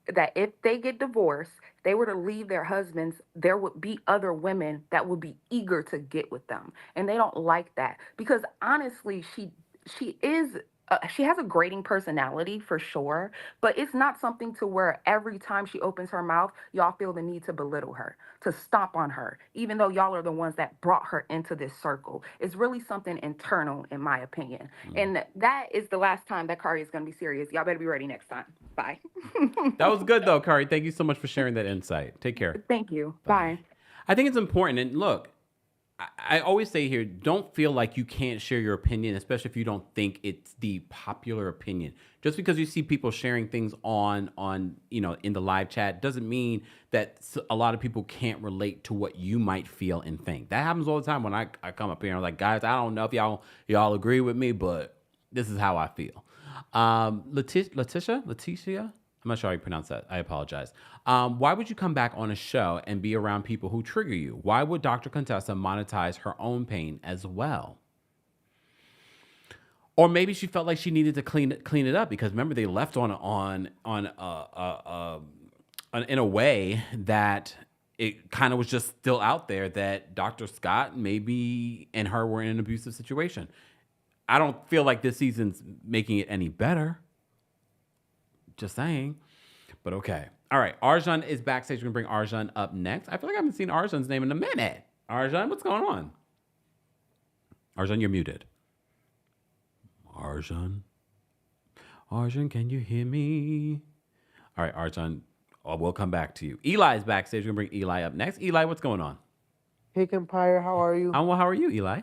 That if they get divorced, they were to leave their husbands, there would be other women that would be eager to get with them. And they don't like that because honestly, she is she has a grating personality for sure, but it's not something to where every time she opens her mouth, y'all feel the need to belittle her, to stomp on her, even though y'all are the ones that brought her into this circle. It's really something internal, in my opinion. mm. And that is the last time that Kari is going to be serious. Y'all better be ready next time. Bye. That was good though, Kari. Thank you so much for sharing that insight. Take care. Thank you. Bye. Bye. I think it's important. And look, I always say here, don't feel like you can't share your opinion, especially if you don't think it's the popular opinion. Just because you see people sharing things on in the live chat doesn't mean that a lot of people can't relate to what you might feel and think. That happens all the time when I come up here and I'm like, guys, I don't know if y'all agree with me, but this is how I feel. Leticia, I'm not sure how you pronounce that. I apologize. Why would you come back on a show and be around people who trigger you? Why would Dr. Contessa monetize her own pain as well? Or maybe she felt like she needed to clean it up because remember they left in a way that it kind of was just still out there that Dr. Scott maybe and her were in an abusive situation. I don't feel like this season's making it any better. Just saying. But okay. All right. Arjun is backstage. We're going to bring Arjun up next. I feel like I haven't seen Arjun's name in a minute. Arjun, what's going on? Arjun, you're muted. Arjun. Arjun, can you hear me? All right, Arjun, we'll come back to you. Eli's backstage. We're going to bring Eli up next. Eli, what's going on? Hey, Kempire, how are you? Well, how are you, Eli?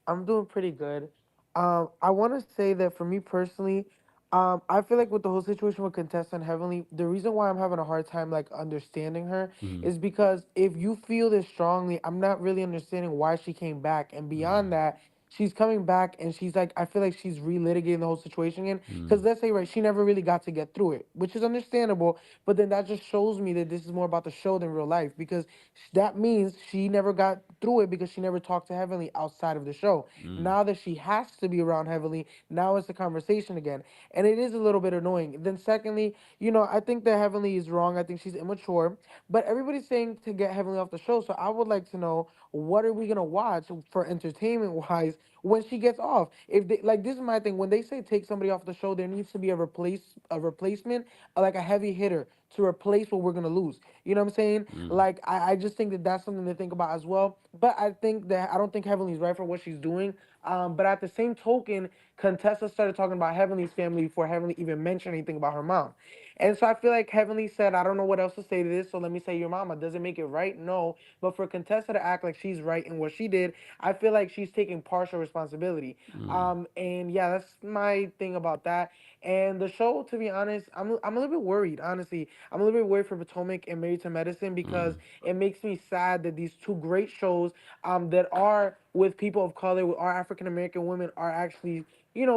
I'm doing pretty good. I want to say that for me personally, I feel like with the whole situation with Contessa and Heavenly, the reason why I'm having a hard time like understanding her Mm, is because if you feel this strongly, I'm not really understanding why she came back. And beyond that, she's coming back and she's like, I feel like she's relitigating the whole situation again. Because let's say, right, she never really got to get through it, which is understandable. But then that just shows me that this is more about the show than real life because that means she never got through it because she never talked to Heavenly outside of the show. Now that she has to be around Heavenly, now it's a conversation again. And it is a little bit annoying. Then secondly, I think that Heavenly is wrong. I think she's immature. But everybody's saying to get Heavenly off the show. So I would like to know, what are we gonna watch for entertainment wise when she gets off? If they, like, this is my thing. When they say take somebody off the show, there needs to be a replacement, like a heavy hitter to replace what we're gonna lose. You know what I'm saying? Like, I just think that that's something to think about as well. But I don't think Heavenly's right for what she's doing. But at the same token, Contessa started talking about Heavenly's family before Heavenly even mentioned anything about her mom. And so I feel like Heavenly said, I don't know what else to say to this, so let me say your mama. Does it make it right? No. But for Contessa to act like she's right in what she did, I feel like she's taking partial responsibility. And yeah, that's my thing about that. And the show, to be honest, I'm a little bit worried, honestly. I'm a little bit worried for Potomac and Married to Medicine because it makes me sad that these two great shows that are with people of color, with our African American women, are actually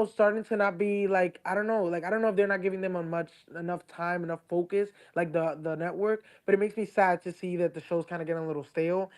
starting to not be like, I don't know, like, I don't know if they're not giving them enough time, enough focus, like the network. But it makes me sad to see that the show's kind of getting a little stale,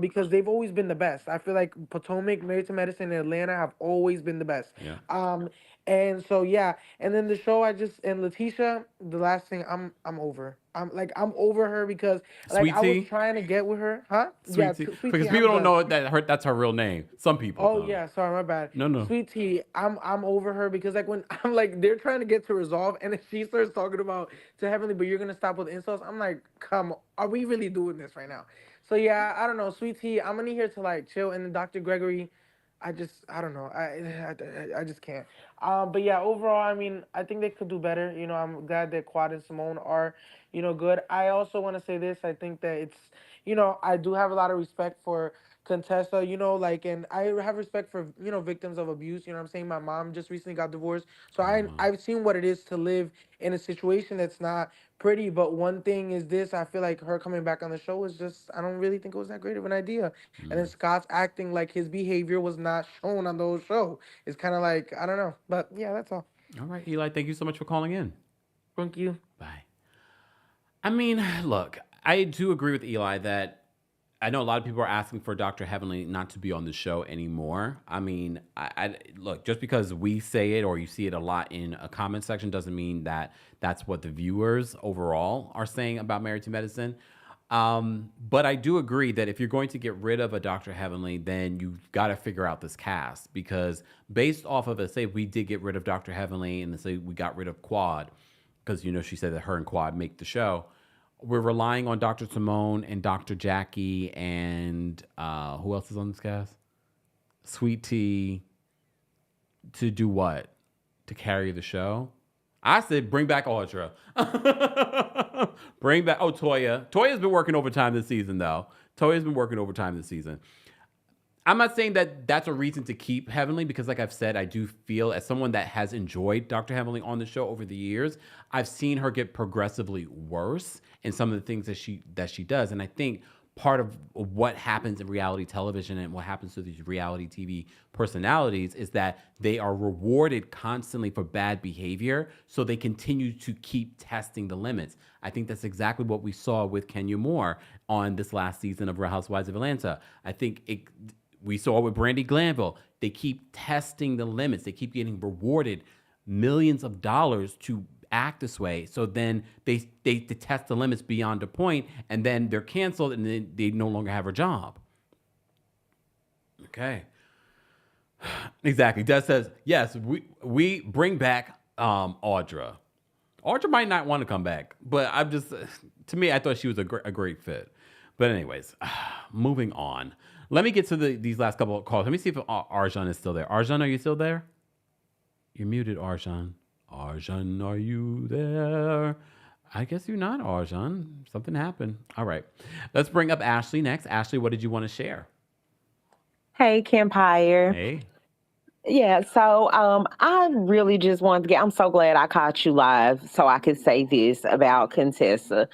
because they've always been the best. I feel like Potomac, Married to Medicine, and Atlanta have always been the best. Yeah. And so yeah, and then the show and Letitia, the last thing, I'm over. I'm over her because like Sweet I was Tea? trying to get with her, huh? Yeah, Sweet Tea. Sweet Because Tea, people I'm don't done. know that's her real name. Some people Oh don't. yeah, sorry, my bad. No. Sweet Tea, I'm over her because like when I'm like they're trying to get to resolve and then she starts talking about to Heavenly, but you're gonna stop with insults. I'm like, come, are we really doing this right now? So yeah, I don't know, Sweet Tea, I'm gonna here to like chill, and then Dr. Gregory, I don't know, I just can't. But yeah, overall, I mean, I think they could do better. I'm glad that Quad and Simone are, good. I also want to say this. I think that I do have a lot of respect for Contessa, like, and I have respect for, victims of abuse. You know what I'm saying? My mom just recently got divorced. So Oh, wow. I've seen what it is to live in a situation that's not pretty. But one thing is this, I feel like her coming back on the show is just, I don't really think it was that great of an idea. And then Scott's acting like his behavior was not shown on the whole show. It's kind of like, I don't know. But yeah, that's all. All right, Eli, thank you so much for calling in. Thank you. Bye. I mean, look, I do agree with Eli that I know a lot of people are asking for Dr. Heavenly not to be on the show anymore. I mean, I look, just because we say it or you see it a lot in a comment section doesn't mean that that's what the viewers overall are saying about Married to Medicine. But I do agree that if you're going to get rid of a Dr. Heavenly, then you've got to figure out this cast, because based off of it, say we did get rid of Dr. Heavenly and say we got rid of Quad, because she said that her and Quad make the show. We're relying on Dr. Simone and Dr. Jackie and who else is on this cast? Sweet Tea to do what? To carry the show? I said bring back Audra. Bring back Toya. Toya's been working overtime this season though. I'm not saying that that's a reason to keep Heavenly, because like I've said, I do feel, as someone that has enjoyed Dr. Heavenly on the show over the years, I've seen her get progressively worse in some of the things that she does. And I think part of what happens in reality television and what happens to these reality TV personalities is that they are rewarded constantly for bad behavior, so they continue to keep testing the limits. I think that's exactly what we saw with Kenya Moore on this last season of Real Housewives of Atlanta. I think we saw it with Brandy Glanville. They keep testing the limits. They keep getting rewarded millions of dollars to act this way. So then they test the limits beyond a point, and then they're canceled, and then they no longer have a job. Okay. Exactly. Des says, yes, we bring back Audra. Audra might not want to come back, but I'm just, to me, I thought she was a great fit. But anyways, moving on. Let me get to these last couple of calls. Let me see if Arjan is still there. Arjan, are you still there? You're muted, Arjan. Arjan, are you there? I guess you're not, Arjan. Something happened. All right. Let's bring up Ashley next. Ashley, what did you want to share? Hey, Kempire. Hey. Yeah, so I really just wanted to I'm so glad I caught you live so I could say this about Contessa.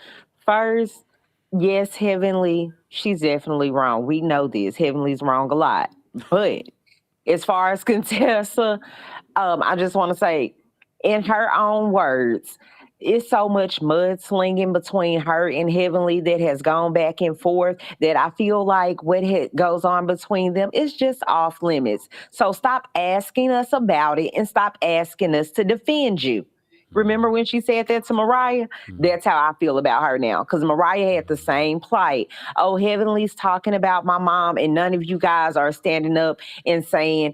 First, yes, Heavenly, she's definitely wrong. We know this. Heavenly's wrong a lot. But as far as Contessa, I just want to say, in her own words, it's so much mudslinging between her and Heavenly that has gone back and forth that I feel like what goes on between them is just off limits. So stop asking us about it and stop asking us to defend you. Remember when she said that to Mariah? That's how I feel about her now. Because Mariah had the same plight. Oh, Heavenly's talking about my mom, and none of you guys are standing up and saying,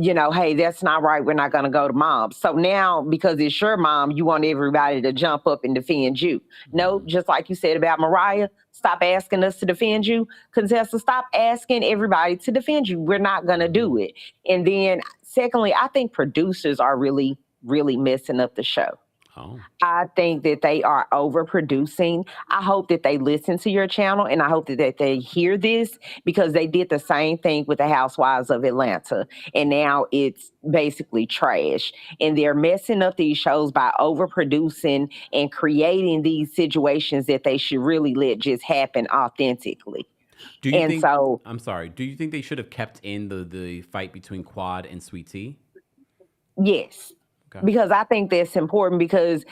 hey, that's not right. We're not going to go to mom. So now, because it's your mom, you want everybody to jump up and defend you. No, just like you said about Mariah, stop asking us to defend you. Contessa, stop asking everybody to defend you. We're not going to do it. And then, secondly, I think producers are really messing up the show. Oh. I think that they are overproducing. I hope that they listen to your channel, and I hope that they hear this, because they did the same thing with the Housewives of Atlanta, and now it's basically trash. And they're messing up these shows by overproducing and creating these situations that they should really let just happen authentically. Do you think? So, I'm sorry. Do you think they should have kept in the fight between Quad and Sweet Tea? yes. Okay. Because I think that's important, because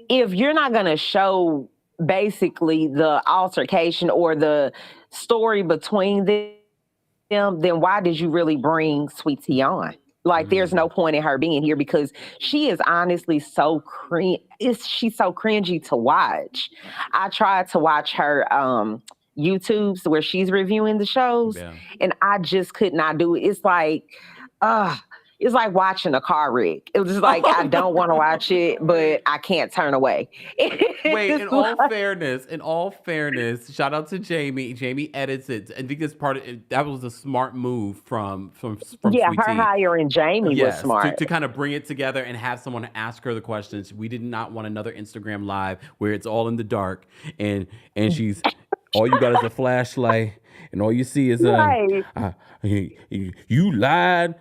if you're not going to show basically the altercation or the story between them, then why did you really bring Sweet Tea on? Like, there's no point in her being here, because she is honestly so she's so cringy to watch. I tried to watch her YouTubes where she's reviewing the shows, and I just could not do it. It's like watching a car wreck. It was just like, I don't want to watch it, but I can't turn away. Wait, in all fairness, shout out to Jamie. Jamie edits it. I think this that was a smart move from yeah, Sweet her Tea. hiring Jamie was smart. To kind of bring it together and have someone ask her the questions. We did not want another Instagram live where it's all in the dark and she's all you got is a flashlight and all you see is you lied.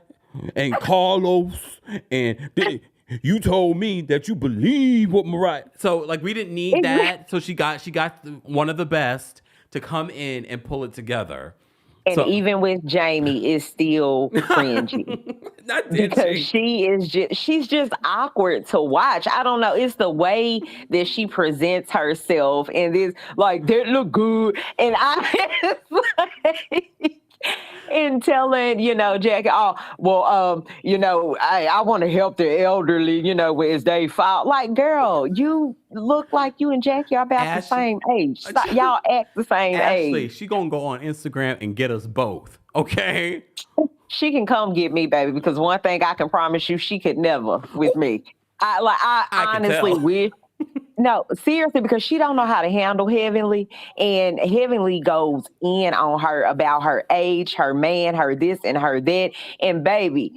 And Carlos, and you told me that you believe what Mariah. So, like, we didn't need that. So she got one of the best to come in and pull it together. And even with Jamie, it's still cringy. Because she's just awkward to watch. I don't know. It's the way that she presents herself, and this like that look good, and and telling, Jackie, I want to help the elderly, as they fall. Like, girl, you look like you and Jackie are about the same age. Y'all act the same Ashley, age. she gonna go on Instagram and get us both, okay? She can come get me, baby, because one thing I can promise you, she could never with me. I honestly wish. No, seriously, because she don't know how to handle Heavenly, and Heavenly goes in on her about her age, her man, her this and her that. And baby,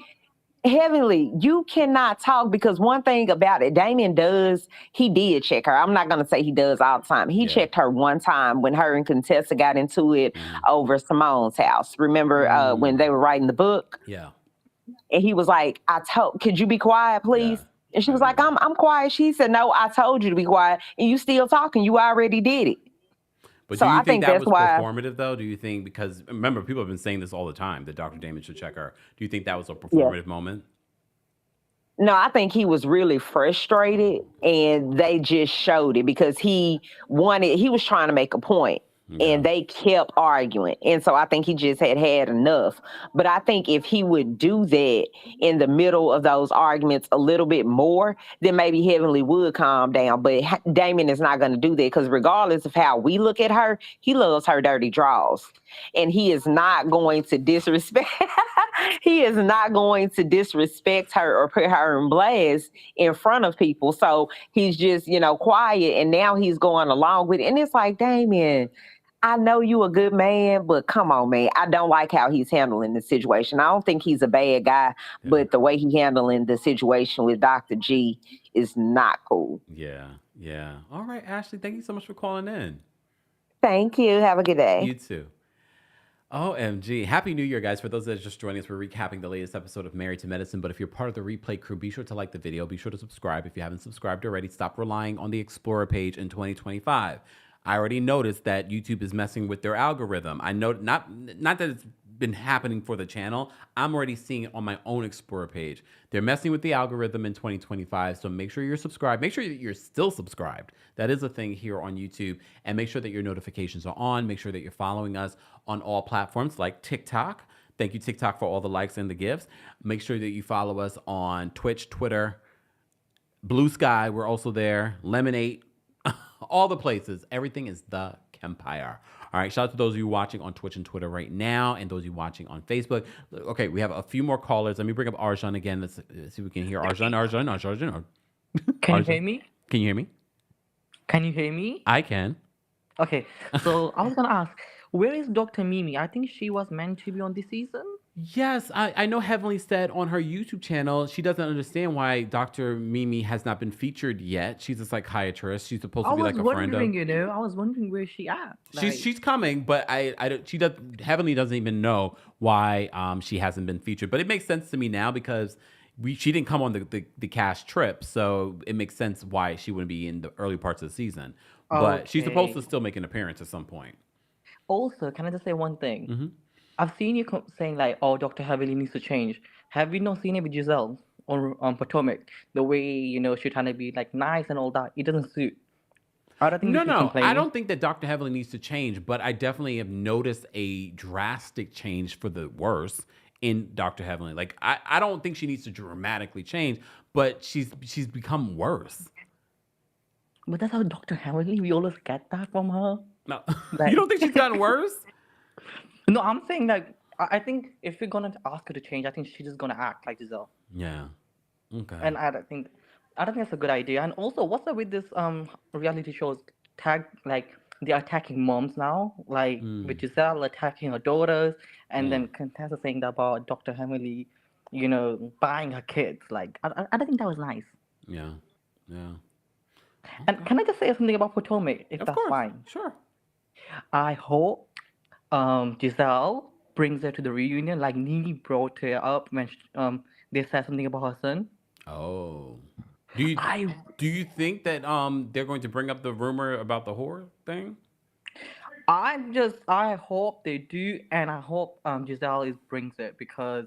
Heavenly, you cannot talk, because one thing about it, Damien he did check her. I'm not going to say he does all the time. He checked her one time when her and Contessa got into it over Simone's house. Remember when they were writing the book? Yeah. And he was like, could you be quiet, please? Yeah. And she was like, I'm quiet. She said, no, I told you to be quiet. And you still talking. You already did it. But so do you think that was performative, though? Do you think, because remember, people have been saying this all the time, that Dr. Damon should check her. Do you think that was a performative moment? No, I think he was really frustrated, and they just showed it because he was trying to make a point. Yeah. And they kept arguing. And so I think he just had enough. But I think if he would do that in the middle of those arguments a little bit more, then maybe Heavenly would calm down. But Damon is not going to do that because regardless of how we look at her, he loves her dirty draws. And he is not going to disrespect he is not going to disrespect her or put her in blast in front of people. So he's just, quiet, and now he's going along with it. And it's like, Damien, I know you a good man, but come on, man. I don't like how he's handling the situation. I don't think he's a bad guy, Yeah. but the way he handling the situation with Dr. G is not cool. Yeah. Yeah. All right, Ashley, thank you so much for calling in. Thank you. Have a good day. You too. OMG. Happy New Year, guys. For those that are just joining us, we're recapping the latest episode of Married to Medicine. But if you're part of the replay crew, be sure to like the video. Be sure to subscribe. If you haven't subscribed already, stop relying on the Explorer page in 2025. I already noticed that YouTube is messing with their algorithm. I know not that it's been happening for the channel. I'm already seeing it on my own Explorer page. They're messing with the algorithm in 2025. So make sure you're subscribed. Make sure that you're still subscribed. That is a thing here on YouTube. And make sure that your notifications are on. Make sure that you're following us on all platforms like TikTok. Thank you, TikTok, for all the likes and the gifts. Make sure that you follow us on Twitch, Twitter, Blue Sky. We're also there. Lemonade. All the places. Everything is The Kempire. All right. Shout out to those of you watching on Twitch and Twitter right now, and those of you watching on Facebook. Okay, we have a few more callers. Let me bring up Arjun again. Let's see if we can hear Arjun. Can you hear me? Can you hear me? Can you hear me? I can. Okay, so I was gonna ask, where is Dr. Mimi? I think she was meant to be on this season. Yes, I know Heavenly said on her YouTube channel she doesn't understand why Dr. Mimi has not been featured yet. She's a psychiatrist. She's supposed to be like a friend of. I was wondering where she at. She's coming, but Heavenly doesn't even know why she hasn't been featured. But it makes sense to me now because she didn't come on the cast trip, so it makes sense why she wouldn't be in the early parts of the season. But she's supposed to still make an appearance at some point. Also, can I just say one thing? Mm-hmm. I've seen you saying like, "Oh, Dr. Heavily needs to change." Have you not seen it with Giselle on Potomac? The way she's trying to be like nice and all that, it doesn't suit. I don't think No. I don't think that Dr. Heavily needs to change, but I definitely have noticed a drastic change for the worse in Dr. Heavily. Like I don't think she needs to dramatically change, but she's become worse. But that's how Dr. Heavily, we always get that from her. No, Like- you don't think she's gotten worse? No, I'm saying like I think if we're gonna ask her to change, I think she's just gonna act like Giselle. Yeah. Okay. And I don't think that's a good idea. And also, what's up with this reality shows like they're attacking moms now, like with Giselle attacking her daughters, and then Contessa saying that about Dr. Emily, buying her kids. Like I don't think that was nice. Yeah. And can I just say something about Potomac, if Of that's course. fine? Sure. I hope Giselle brings her to the reunion, like Nene brought her up when they said something about her son. Oh. Do you think that they're going to bring up the rumor about the whore thing? I hope they do, and I hope Giselle brings it because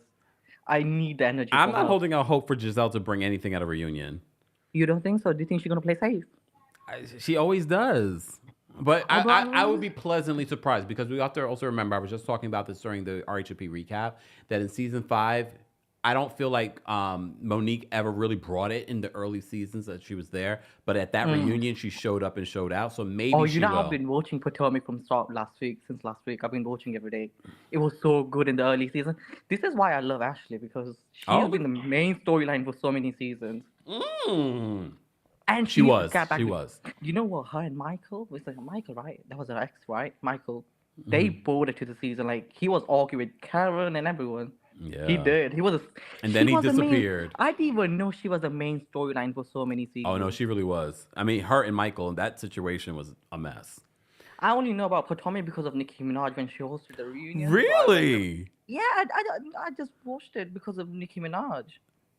I need the energy. I'm from not her. holding out hope for Giselle to bring anything at a reunion. You don't think so? Do you think she's gonna play safe? She always does. But I would be pleasantly surprised because we have to also remember, I was just talking about this during the RHP recap, that in season 5, I don't feel like Monique ever really brought it in the early seasons that she was there. But at that reunion, she showed up and showed out. So maybe she will. I've been watching Potomac since last week. I've been watching every day. It was so good in the early season. This is why I love Ashley, because she's been the main storyline for so many seasons. And She was. You know what? Her and Michael, was like Michael, right? That was her ex, right? Michael. They brought it to the season. Like he was arguing with Karen and everyone. Yeah. He did. And then he disappeared. I didn't even know she was the main storyline for so many seasons. Oh, no, she really was. I mean, her and Michael, that situation was a mess. I only know about Potomac because of Nicki Minaj when she hosted the reunion. Really? Yeah, I just watched it because of Nicki Minaj.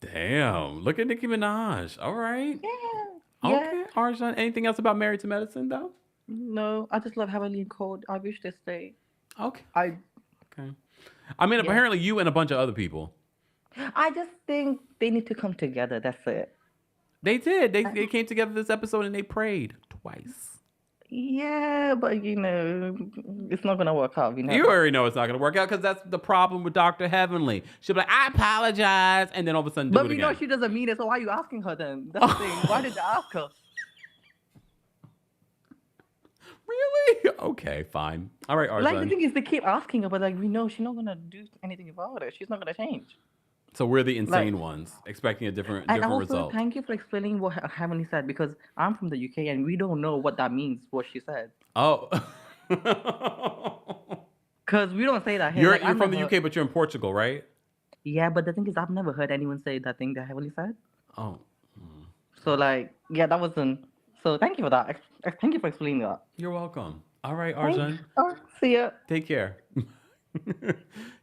Damn. Look at Nicki Minaj. All right. Yeah. Okay. Arjun, anything else about Married to Medicine, though? No, I just love Heavenly and Cold. I wish they stay. Okay. Okay. I mean, apparently you and a bunch of other people. I just think they need to come together. That's it. They did. They came together this episode and they prayed twice. Yeah, but it's not gonna work out. We You never. already know it's not going to work out because that's the problem with Dr. Heavenly. She'll be like, I apologize, and then all of a sudden do But it we know again. she doesn't mean it, so why are you asking her then? That's the thing. Why did you ask her? Really? Okay, fine. All right, Like the Arzan. thing is, they keep asking her, but like we know she's not gonna do anything about it. She's not gonna change. So we're the Like, insane ones, expecting a different and also result. thank you for explaining what Heavenly said because I'm from the UK and we don't know what that means. What she said. Oh. Cause we don't say that here. You're Like, I've from the never- UK, but you're in Portugal, right? Yeah, but the thing is, I've never heard anyone say that thing that Heavenly said. Oh. So like, yeah, that wasn't. So thank you for that. Thank you for explaining that. You're welcome. All right, Arjun. Oh, see ya. Take care.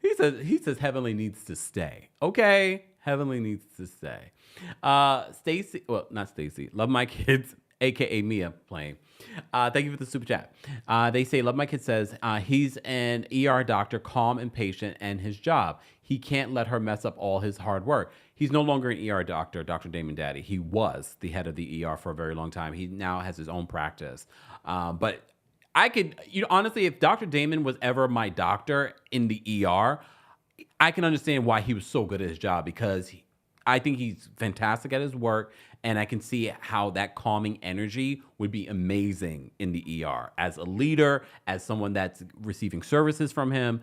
he says Heavenly needs to stay. Okay. Heavenly needs to stay. Stacy, well, not Stacy. Love my kids, aka Mia playing. Thank you for the super chat. They say, Love my kid says he's an ER doctor, calm and patient, and his job. He can't let her mess up all his hard work. He's no longer an ER doctor, Dr. Damon Daddy. He was the head of the ER for a very long time. He now has his own practice. But I could, honestly, if Dr. Damon was ever my doctor in the ER, I can understand why he was so good at his job because I think he's fantastic at his work. And I can see how that calming energy would be amazing in the ER as a leader, as someone that's receiving services from him.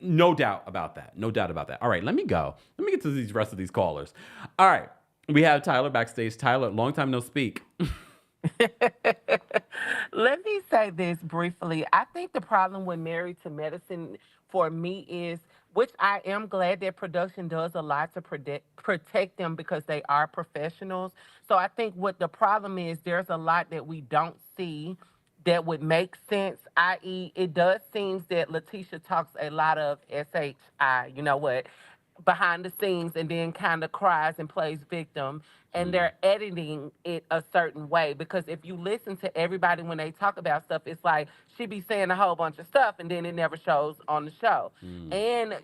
No doubt about that. No doubt about that. All right, let me go. Let me get to these rest of these callers. All right, we have Tyler backstage. Tyler, long time no speak. Let me say this briefly. I think the problem with Married to Medicine for me is, which I am glad that production does a lot to protect them because they are professionals. So I think what the problem is, there's a lot that we don't see that would make sense, i.e., it does seem that Letitia talks a lot of SHI, you know what, behind the scenes and then kind of cries and plays victim. And they're editing it a certain way because if you listen to everybody when they talk about stuff, it's like she be saying a whole bunch of stuff and then it never shows on the show. And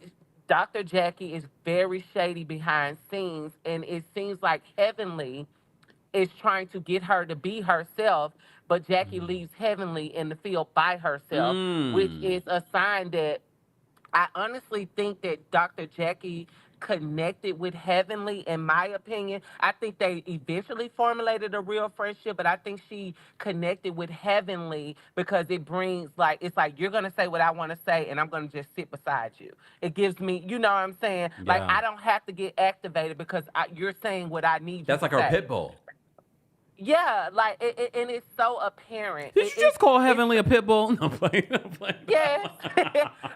Dr. Jackie is very shady behind scenes, and it seems like Heavenly is trying to get her to be herself, but Jackie leaves Heavenly in the field by herself, which is a sign that I honestly think that Dr. Jackie connected with Heavenly, in my opinion. I think they eventually formulated a real friendship, but I think she connected with Heavenly because it brings, like, it's like, you're going to say what I want to say, and I'm going to just sit beside you. It gives me, you know what I'm saying? Like, Yeah. I don't have to get activated because you're saying what I need That's you like to our say. pit bull. Yeah, like, and it's so apparent. Did you just call Heavenly a pit bull? No, I'm playing. Yes.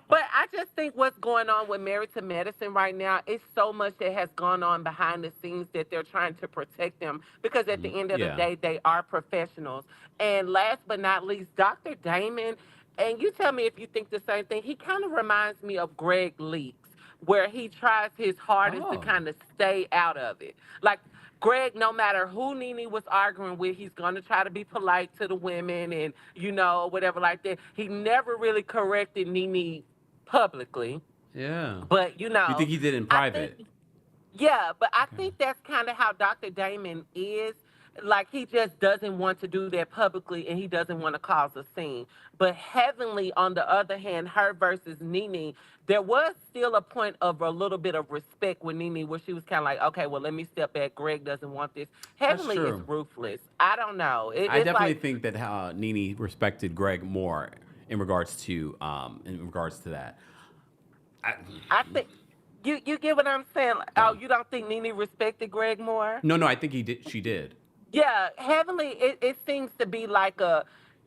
But I just think what's going on with Married to Medicine right now is so much that has gone on behind the scenes that they're trying to protect them because at the end of the Yeah. day, they are professionals. And last but not least, Dr. Damon, and you tell me if you think the same thing, he kind of reminds me of Greg Leaks, where he tries his hardest to Oh. kind of stay out of it. Like, Greg, no matter who Nene was arguing with, he's going to try to be polite to the women and, whatever like that. He never really corrected Nene publicly. Yeah. But, You think he did in I private? think, yeah, but I think that's kind of how Dr. Damon is. Like, he just doesn't want to do that publicly and he doesn't want to cause a scene. But Heavenly, on the other hand, her versus Nene, there was still a point of a little bit of respect with Nene where she was kind of like, okay, well, let me step back. Greg doesn't want this. Heavenly is true. ruthless. I don't know. I It's definitely like, think that Nene respected Greg more in regards to that. I think, you get what I'm saying? Yeah. Oh, you don't think Nene respected Greg more? No, I think he did. She did. Yeah, Heavenly, it seems to be like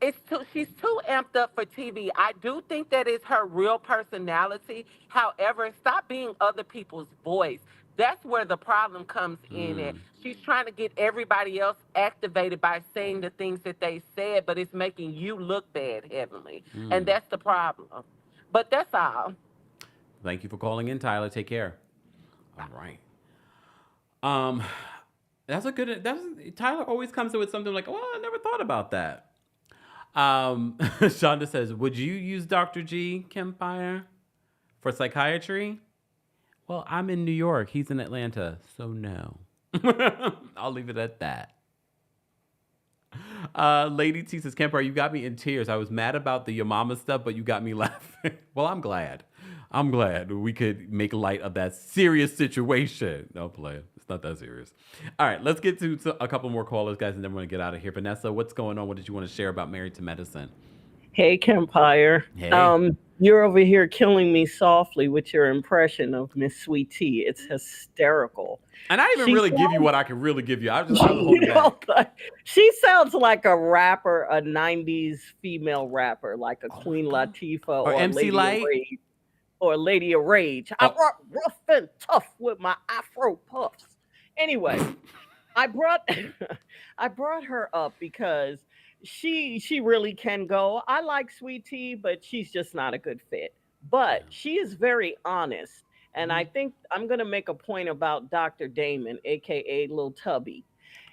she's too amped up for TV. I do think that is her real personality. However, stop being other people's voice. That's where the problem comes in at. She's trying to get everybody else activated by saying the things that they said, but it's making you look bad, Heavenly. And that's the problem. But that's all. Thank you for calling in, Tyler. Take care. All right. Tyler always comes in with something like, well, I never thought about that. Shonda says, would you use Dr. G, Kempire, for psychiatry? Well, I'm in New York. He's in Atlanta, so no. I'll leave it at that. Lady T says, Kempire, you got me in tears. I was mad about the your mama stuff, but you got me laughing. Well, I'm glad. I'm glad we could make light of that serious situation. No, play. It's not that serious. All right, let's get to a couple more callers, guys, and then we're going to get out of here. Vanessa, what's going on? What did you want to share about Married to Medicine? Hey, Kempire. Hey. You're over here killing me softly with your impression of Miss Sweet Tea. It's hysterical. And I didn't She really give you what I could really give you. I was holding back. She sounds like a rapper, a 90s female rapper, like a Queen Latifah or MC Lady Light. of Rage. Or Lady of Rage. I rock rough and tough with my Afro puffs. Anyway, I brought her up because she really can go. I like Sweet Tea, but she's just not a good fit. But she is very honest. And I think I'm going to make a point about Dr. Damon, aka Lil Tubby.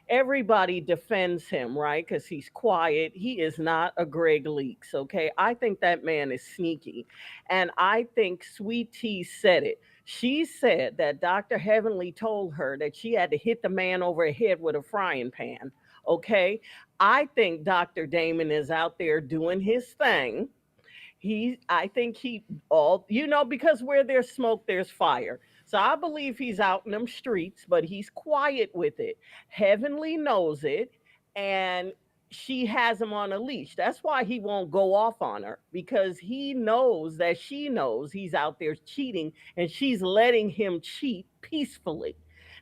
Everybody defends him, right? Because he's quiet. He is not a Greg Leaks, okay? I think that man is sneaky. And I think Sweet Tea said it. She said that Dr. Heavenly told her that she had to hit the man over the head with a frying pan, okay? I think Dr. Damon is out there doing his thing. I think because where there's smoke, there's fire. So I believe he's out in them streets, but he's quiet with it. Heavenly knows it, and she has him on a leash. That's why he won't go off on her, because he knows that she knows he's out there cheating, and she's letting him cheat peacefully.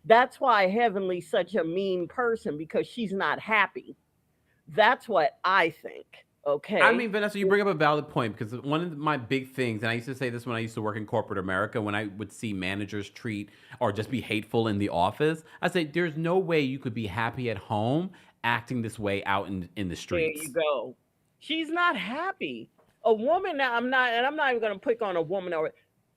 That's why Heavenly's such a mean person, because she's not happy. That's what I think. Okay. I mean, Vanessa, you bring up a valid point, because one of my big things, and I used to say this when I used to work in corporate America, when I would see managers treat or just be hateful in the office, I say, there's no way you could be happy at home acting this way out in the streets. There you go. She's not happy. A woman, I'm not even going to pick on a woman, or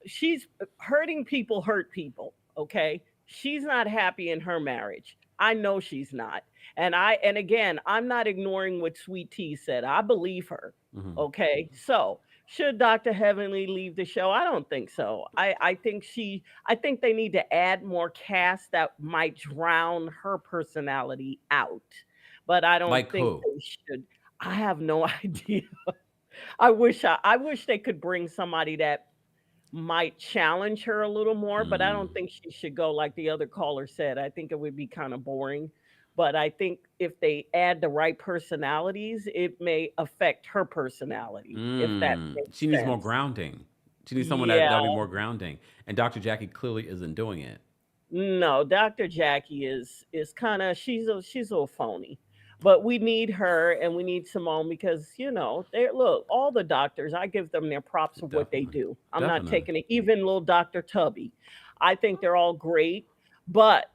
she's hurting people, hurt people. Okay. She's not happy in her marriage. I know she's not. And again, I'm not ignoring what Sweet Tea said. I believe her. Mm-hmm. Okay. So should Dr. Heavenly leave the show? I don't think so. I think they need to add more cast that might drown her personality out. But I don't think they should. I have no idea. I wish they could bring somebody that might challenge her a little more, but I don't think she should go like the other caller said. I think it would be kind of boring. But I think if they add the right personalities, it may affect her personality. If that makes she needs sense. more grounding. She needs someone that'll be more grounding. And Dr. Jackie clearly isn't doing it. No, Dr. Jackie is kind of she's a little phony. But we need her, and we need Simone, because look, all the doctors, I give them their props of what they do. I'm not taking it. Even little Dr. Tubby, I think they're all great, but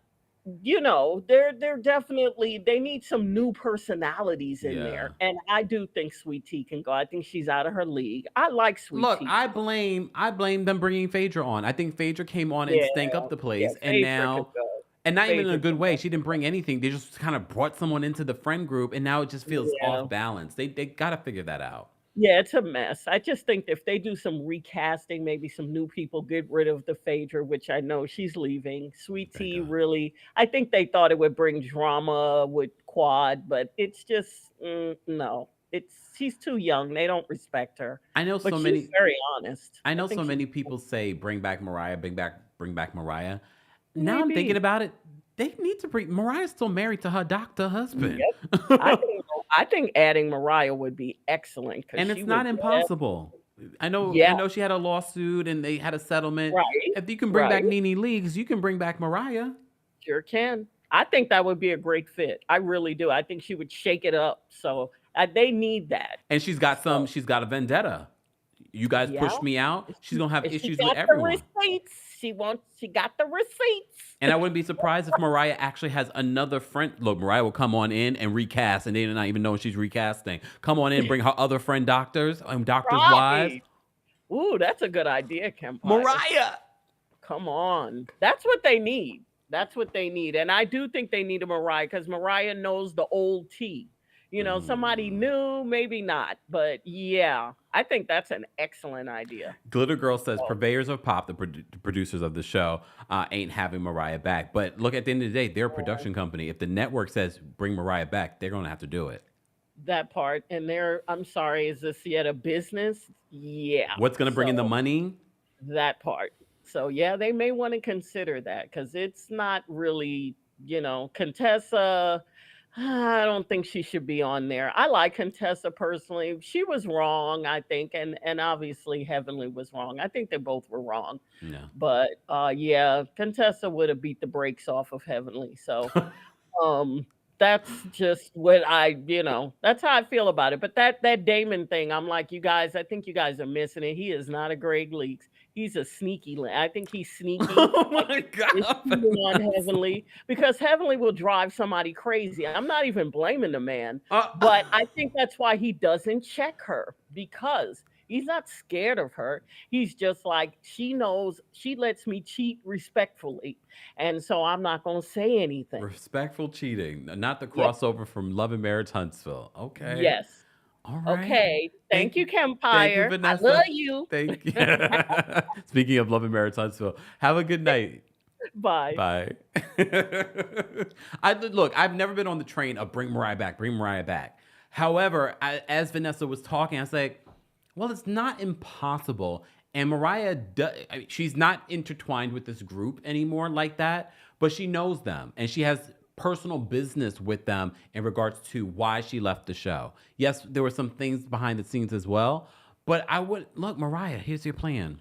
they're definitely, they need some new personalities in there. And I do think Sweet Tea can go. I think she's out of her league. I like Sweet Tea. Look, I blame them bringing Phaedra on. I think Phaedra came on and stank up the place, and now. And not even in a good way. She didn't bring anything. They just kind of brought someone into the friend group, and now it just feels off balance. They got to figure that out. Yeah, it's a mess. I just think if they do some recasting, maybe some new people, get rid of the Phaedra, which I know she's leaving. Sweet Tea, really, I think they thought it would bring drama with Quad, but it's just, no. She's too young. They don't respect her. I know but so she's many. very honest. I know so many people say, bring back Mariah, bring back Mariah. Now Maybe. I'm thinking about it. They need to bring Mariah's still married to her doctor husband. Yep. I think adding Mariah would be excellent. And it's not impossible. I know she had a lawsuit and they had a settlement. Right. If you can bring back Nene Leakes, you can bring back Mariah. Sure can. I think that would be a great fit. I really do. I think she would shake it up. So they need that. And she's got a vendetta. You guys pushed me out. She's gonna have issues with everyone. She got the receipts. And I wouldn't be surprised if Mariah actually has another friend. Look, Mariah will come on in and recast, and they not even know she's recasting. Come on in, bring her other friend doctors and doctors' wives. Ooh, that's a good idea, Kempire. Mariah! Come on. That's what they need. And I do think they need a Mariah, because Mariah knows the old tea. Somebody new, maybe not. But yeah, I think that's an excellent idea. Glitter Girl says, purveyors of pop, the producers of the show, ain't having Mariah back. But look, at the end of the day, they're a production company. If the network says bring Mariah back, they're going to have to do it. That part. And I'm sorry, is this yet a business? Yeah. What's going to bring in the So money? that part. So yeah, they may want to consider that because it's not really, Contessa. I don't think she should be on there. I like Contessa personally. She was wrong, I think, and obviously Heavenly was wrong. I think they both were wrong. No. But yeah, Contessa would have beat the brakes off of Heavenly. So um, that's just that's how I feel about it. But that Damon thing, I'm like, you guys, I think you guys are missing it. He is not a Greg Leaks. He's a sneaky. I think he's sneaky. Oh Like, my is God. cheating on Heavenly because Heavenly will drive somebody crazy. I'm not even blaming the man, but I think that's why he doesn't check her because he's not scared of her. He's just like, she knows she lets me cheat respectfully. And so I'm not going to say anything. Respectful cheating, not the Yep. crossover from Love and Marriage Huntsville. Okay. Yes. All right. Okay. Thank you, Thank you, Kempire. I Vanessa. love you. Thank you. Speaking of Love and Marriage Huntsville, have a good night. Bye. Bye. I've never been on the train of bring Mariah back, bring Mariah back. However, as Vanessa was talking, I was like, well, it's not impossible. And Mariah, she's not intertwined with this group anymore like that, but she knows them and she has personal business with them in regards to why she left the show. Yes, there were some things behind the scenes as well, but look, Mariah, here's your plan.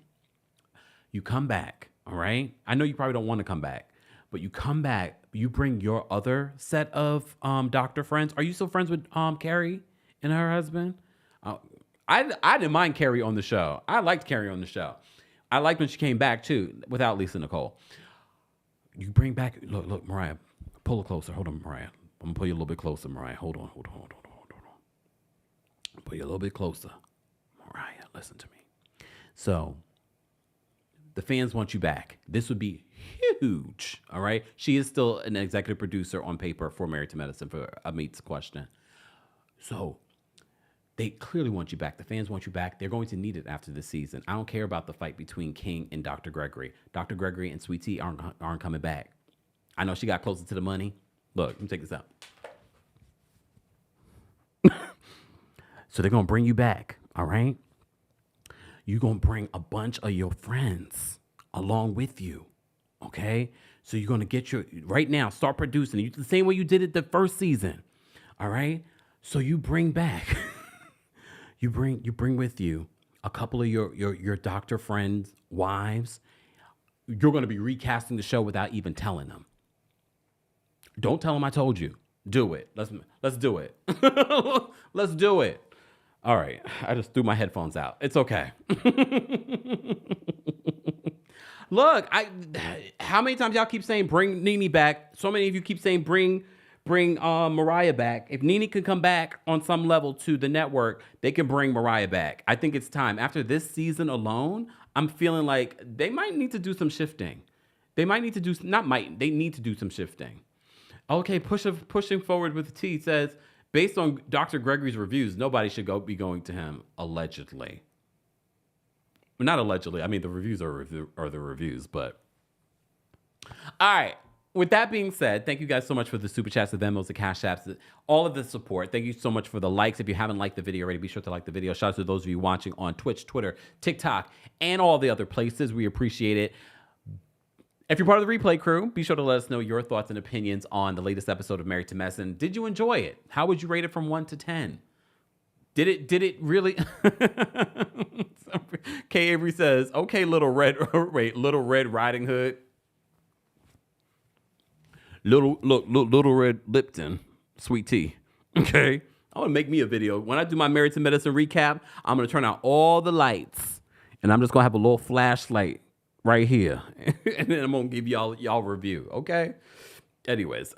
You come back, all right? I know you probably don't want to come back, but you come back, you bring your other set of doctor friends. Are you still friends with Carrie and her husband? I didn't mind Carrie on the show. I liked Carrie on the show. I liked when she came back too, without Lisa Nicole. You bring back, look, Mariah, pull it closer. Hold on, Mariah. I'm gonna pull you a little bit closer, Mariah. Hold on. Pull you a little bit closer. Mariah, listen to me. So, the fans want you back. This would be huge, all right? She is still an executive producer on paper for Married to Medicine for Amit's question. So, they clearly want you back. The fans want you back. They're going to need it after this season. I don't care about the fight between King and Dr. Gregory. Dr. Gregory and Sweet Tea aren't coming back. I know she got closer to the money. Look, let me take this out. So they're going to bring you back, all right? You're going to bring a bunch of your friends along with you, okay? So you're going to get right now, start producing the same way you did it the first season, all right? So you bring back, you bring with you a couple of your doctor friends' wives. You're going to be recasting the show without even telling them. Don't tell them I told you. Do it. Let's do it. Let's do it. All right. I just threw my headphones out. It's okay. Look, how many times y'all keep saying bring Nene back? So many of you keep saying bring Mariah back. If Nene could come back on some level to the network, they can bring Mariah back. I think it's time. After this season alone, I'm feeling like they might need to do some shifting. They need to do some shifting. Okay, pushing forward with the T says, based on Dr. Gregory's reviews, nobody should be going to him, allegedly. Well, not allegedly. I mean, the reviews are the reviews, but... All right. With that being said, thank you guys so much for the Super Chats, the Venmos, the Cash Apps, all of the support. Thank you so much for the likes. If you haven't liked the video already, be sure to like the video. Shout out to those of you watching on Twitch, Twitter, TikTok, and all the other places. We appreciate it. If you're part of the replay crew, be sure to let us know your thoughts and opinions on the latest episode of Married to Medicine. Did you enjoy it? How would you rate it from 1 to 10? Did it really? Kay Avery says, okay, Little Red Riding Hood. Little Red Lipton, Sweet Tea. Okay? I want to make me a video. When I do my Married to Medicine recap, I'm going to turn out all the lights. And I'm just going to have a little flashlight right here. And then I'm going to give y'all review. Okay? Anyways,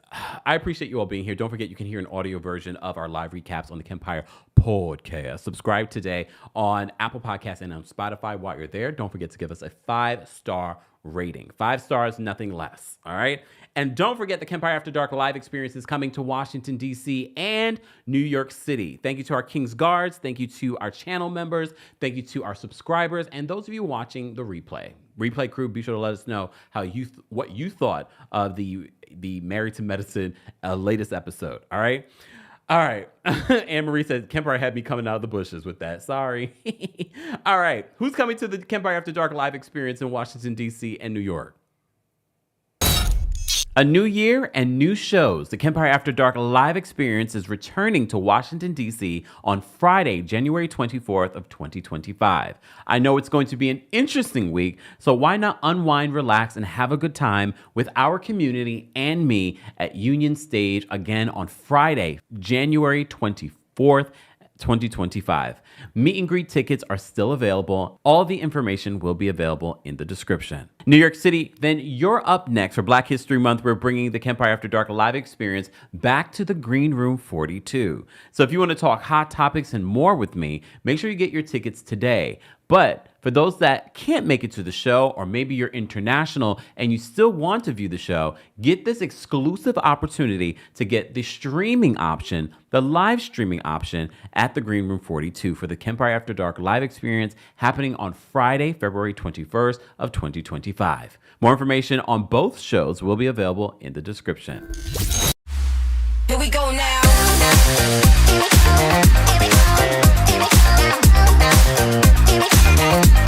I appreciate you all being here. Don't forget you can hear an audio version of our live recaps on the Kempire podcast. Subscribe today on Apple Podcasts and on Spotify. While you're there, don't forget to give us a 5-star rating. 5 stars, nothing less. All right? And don't forget the Kempire After Dark live experience is coming to Washington, D.C. and New York City. Thank you to our King's Guards. Thank you to our channel members. Thank you to our subscribers. And those of you watching the replay. Replay crew, be sure to let us know what you thought of the Married to Medicine latest episode. All right? All right. Anne Marie said Kempire had me coming out of the bushes with that. Sorry. All right. Who's coming to the Kempire After Dark live experience in Washington, D.C. and New York? A new year and new shows. The Kempire After Dark live experience is returning to Washington, D.C. on Friday, January 24th of 2025. I know it's going to be an interesting week, so why not unwind, relax, and have a good time with our community and me at Union Stage again on Friday, January 24th, 2025. Meet and greet tickets are still available. All the information will be available in the description. New York City, then you're up next. For Black History Month, we're bringing the Kempire After Dark live experience back to the Green Room 42. So if you want to talk hot topics and more with me, make sure you get your tickets today. But for those that can't make it to the show, or maybe you're international and you still want to view the show, get this exclusive opportunity to get the streaming option, the live streaming option at the Green Room 42 for the Kempire After Dark live experience happening on Friday, February 21st of 2025. More information on both shows will be available in the description. Here we go now. Thank you.